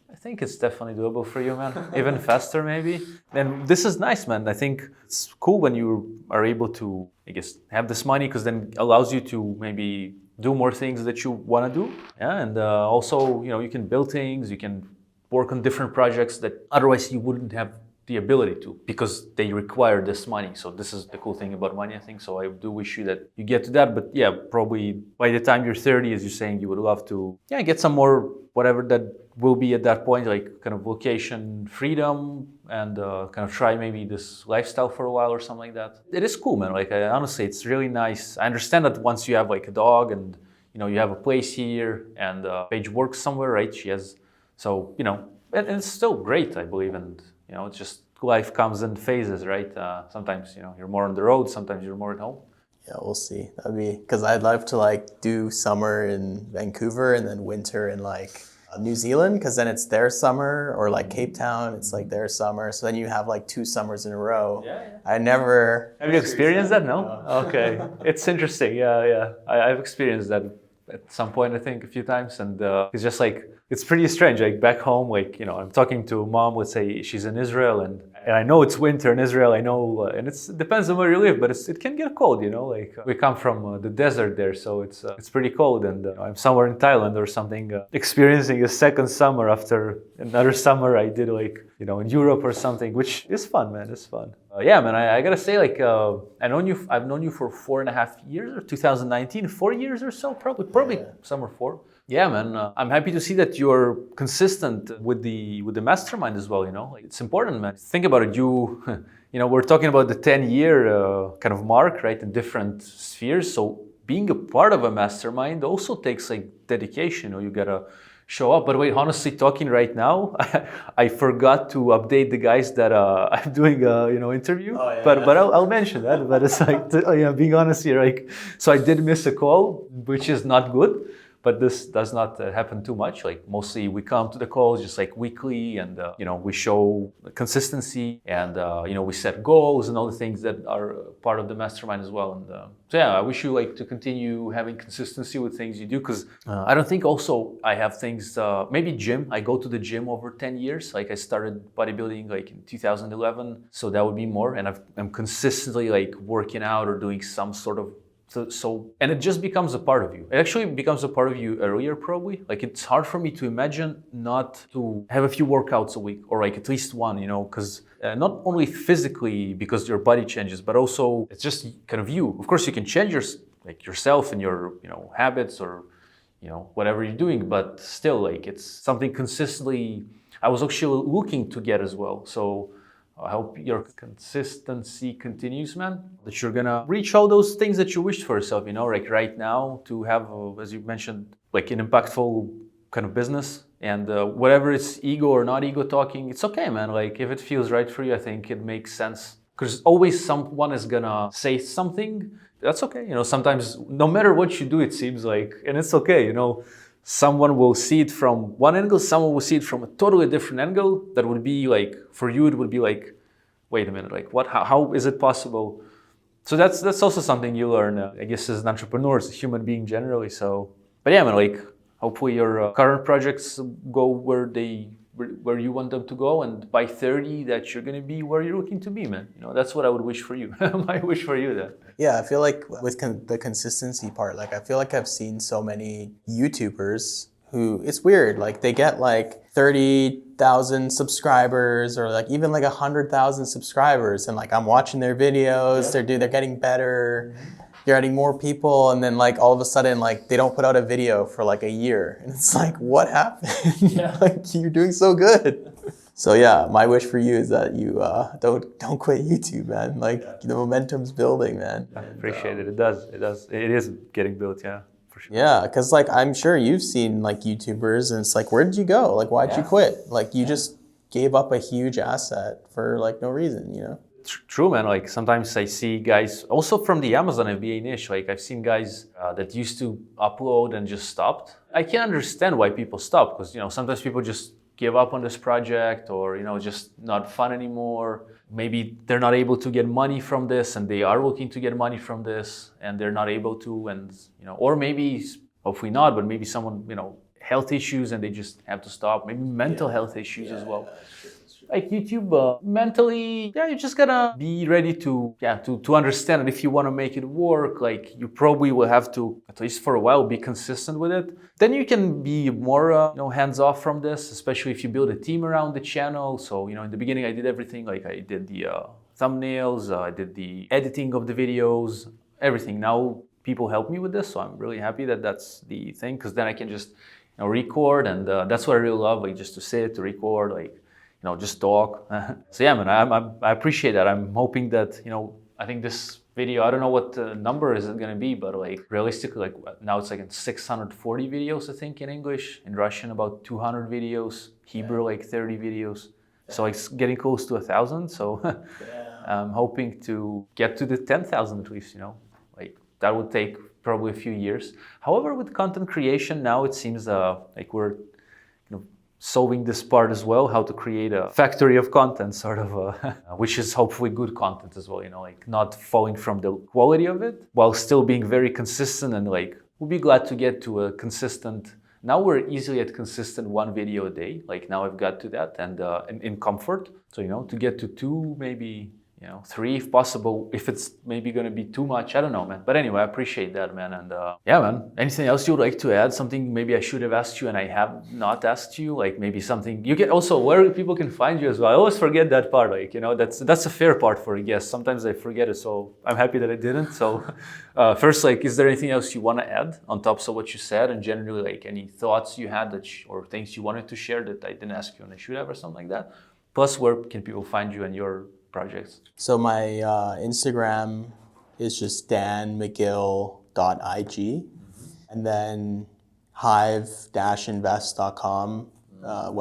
I think it's definitely doable for you, man. Even faster, maybe. And this is nice, man. I think it's cool when you are able to, I guess, have this money, because then it allows you to maybe do more things that you want to do. Yeah, and also, you know, you can build things, you can work on different projects that otherwise you wouldn't have the ability to, because they require this money. So this is the cool thing about money, I think. So I do wish you that you get to that. But yeah, probably by the time you're 30, as you're saying, you would love to, yeah, get some more, whatever that will be at that point, like kind of location freedom, and kind of try maybe this lifestyle for a while or something like that. It is cool, man. Like honestly, it's really nice. I understand that once you have like a dog and, you know, you have a place here, and Paige works somewhere, right? She has, so, you know, and it's still great, I believe. And, you know, it's just life comes in phases, right? Sometimes, you know, you're more on the road, sometimes you're more at home. Yeah, we'll see. That'd be, because I'd love to like do summer in Vancouver and then winter in like New Zealand, because then it's their summer, or like Cape Town, it's like their summer. So then you have like 2 summers in a row. Yeah. I never... Have you experienced that? No? Okay. It's interesting. Yeah. I've experienced that at some point, I think, a few times. And it's just like, it's pretty strange. Like back home, like, you know, I'm talking to mom, let's say she's in Israel, and I know it's winter in Israel, I know, and it depends on where you live, but it can get cold, you know, like we come from the desert there, so it's pretty cold, and I'm somewhere in Thailand or something, experiencing a second summer after another summer I did, like, you know, in Europe or something, which is fun, man, it's fun. Yeah, man, I gotta say, like, I've known you for 4.5 years, or 2019, 4 years or so, probably somewhere 4. Yeah, man. I'm happy to see that you're consistent with the mastermind as well. You know, like, it's important, man. Think about it. You know, we're talking about the 10-year kind of mark, right? In different spheres. So being a part of a mastermind also takes like dedication. You know, you gotta show up. But wait, honestly, talking right now, I forgot to update the guys that I'm doing a interview. Oh, yeah. But I'll mention that. But it's like, being honest here, like, so I did miss a call, which is not good. But this does not happen too much. Like mostly we come to the calls just like weekly, and we show consistency, and we set goals and all the things that are part of the mastermind as well. And so yeah, I wish you like to continue having consistency with things you do, because I don't think also I have things. Maybe gym. I go to the gym over 10 years. Like I started bodybuilding like in 2011, so that would be more. And I'm consistently like working out or doing some sort of. So and it just becomes a part of you. It actually becomes a part of you earlier, probably. Like it's hard for me to imagine not to have a few workouts a week, or like at least one, because not only physically because your body changes, but also it's just kind of you. Of course, you can change yourself and your habits, or whatever you're doing, but still, like it's something consistently. I was actually looking to get as well. So I hope your consistency continues, man. That you're gonna reach all those things that you wished for yourself, like right now, to have, as you mentioned, like an impactful kind of business. And whatever it's ego or not ego talking, it's okay, man. Like if it feels right for you, I think it makes sense. Because always someone is gonna say something. That's okay. Sometimes no matter what you do, it seems like, and it's okay, Someone will see it from one angle, someone will see it from a totally different angle. That would be like, for you, it would be like, wait a minute, like what, how is it possible? So that's also something you learn, I guess, as an entrepreneur, as a human being generally. So, but yeah, man, like hopefully your current projects go where they where you want them to go, and by 30 that you're going to be where you're looking to be, man. That's what I would wish for you. My wish for you then. Yeah, I feel like with the consistency part, like I feel like I've seen so many YouTubers who, it's weird, like they get like 30,000 subscribers or like even like 100,000 subscribers, and like I'm watching their videos, they're getting better, they're adding more people, and then like all of a sudden like they don't put out a video for like a year, and it's like, what happened? Like you're doing so good. So yeah, my wish for you is that you don't quit YouTube, man. Like the momentum's building, man. I appreciate it. It does. It is getting built. Yeah, for sure. Yeah, because like I'm sure you've seen like YouTubers, and it's like, where did you go? Like, why'd you quit? Like you just gave up a huge asset for like no reason, True, man. Like sometimes I see guys also from the Amazon FBA niche. Like I've seen guys that used to upload and just stopped. I can understand why people stop, because sometimes people just give up on this project, or just not fun anymore. Maybe they're not able to get money from this, and they are looking to get money from this, and they're not able to, and or maybe hopefully not, but maybe someone health issues and they just have to stop. Maybe mental health issues as well. Like YouTube, mentally, you just gotta be ready to understand it. If you want to make it work, like you probably will have to, at least for a while, be consistent with it. Then you can be more, hands off from this, especially if you build a team around the channel. So, in the beginning, I did everything. Like I did the thumbnails, I did the editing of the videos, everything. Now people help me with this, so I'm really happy that that's the thing, because then I can just, record, and that's what I really love, like just to sit, to record, like. Just talk. So yeah, man, I appreciate that. I'm hoping that, I think this video, I don't know what the number is going to be, but like realistically, like now it's like in 640 videos, I think, in English, in Russian, about 200 videos, Hebrew, like 30 videos. So it's getting close to 1,000. So I'm hoping to get to the 10,000 at least, like that would take probably a few years. However, with content creation now, it seems like we're, solving this part as well, how to create a factory of content, sort of, which is hopefully good content as well, like not falling from the quality of it, while still being very consistent, and like, we'll be glad to get to a consistent, now we're easily at consistent 1 video a day, like now I've got to that, and in comfort, so, to get to 2, maybe, 3 if possible. If it's maybe going to be too much, I don't know, man. But anyway, I appreciate that, man. And yeah, man, anything else you'd like to add? Something maybe I should have asked you and I have not asked you, like maybe something you can also, where people can find you as well. I always forget that part, like, that's a fair part for a guest. Sometimes I forget it, so I'm happy that I didn't. So first, like, is there anything else you want to add on top of what you said, and generally, like, any thoughts you had that or things you wanted to share that I didn't ask you and I should have, or something like that? Plus, where can people find you and your projects? So my Instagram is just danmcgill.ig, and then hive-invest.com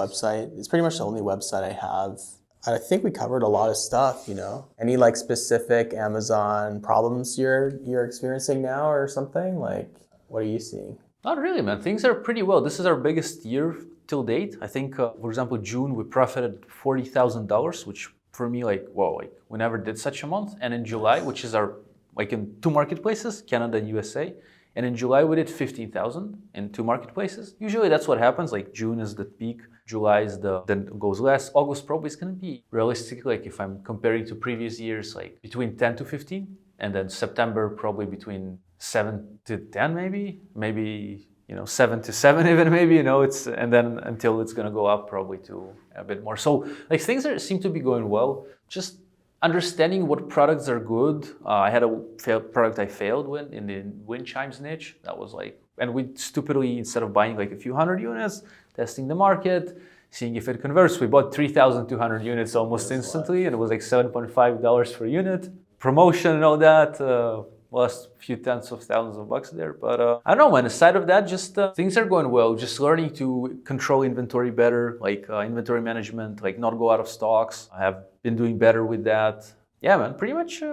website. It's pretty much the only website I have. I think we covered a lot of stuff, Any like specific Amazon problems you're experiencing now or something? Like, what are you seeing? Not really, man. Things are pretty well. This is our biggest year till date. I think, for example, June, we profited $40,000, which for me, like, whoa, like we never did such a month. And in July, which is our, like in 2 marketplaces, Canada and USA, and in July we did 15,000 in 2 marketplaces. Usually that's what happens, like June is the peak, July is then it goes less. August probably is gonna be realistically, like if I'm comparing to previous years, like between 10 to 15, and then September probably between 7 to 10 maybe 7 to 7 even maybe, it's, and then until it's gonna go up probably to a bit more. So like things seem to be going well. Just understanding what products are good. I had a product I failed with in the wind chimes niche. That was like, and we stupidly, instead of buying like a few hundred units, testing the market, seeing if it converts, we bought 3,200 units almost instantly, and it was like $7.5 per unit. Promotion and all that. Lost a few tens of thousands of bucks there, but I don't know, man. Aside of that, just things are going well. Just learning to control inventory better, like inventory management, like not go out of stocks. I have been doing better with that. Yeah, man, pretty much,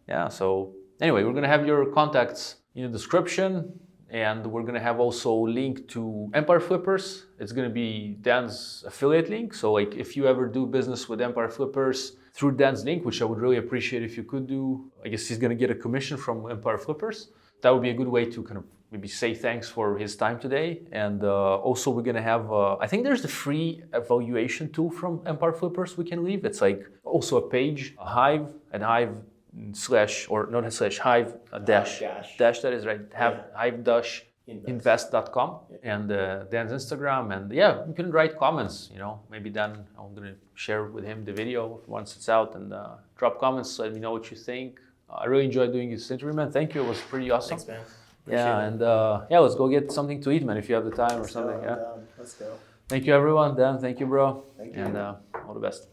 yeah. So anyway, we're gonna have your contacts in the description, and we're gonna have also a link to Empire Flippers. It's gonna be Dan's affiliate link. So like if you ever do business with Empire Flippers, through Dan's link, which I would really appreciate if you could do. I guess he's going to get a commission from Empire Flippers. That would be a good way to kind of maybe say thanks for his time today. And also we're going to have, I think there's the free evaluation tool from Empire Flippers we can leave. It's like also a page, a Hive, and Hive slash, or not slash, Hive dash, that is right, hive-invest.com, and Dan's Instagram. And yeah, you can write comments, you know, maybe Dan, I'm going to share with him the video once it's out, and drop comments, let me know what you think. I really enjoyed doing this interview, man. Thank you, it was pretty awesome. Thanks, man. Yeah, and yeah, let's go get something to eat, man, if you have the time or something. Yeah. Let's go. Thank you, everyone. Dan, thank you, bro. Thank you. And all the best.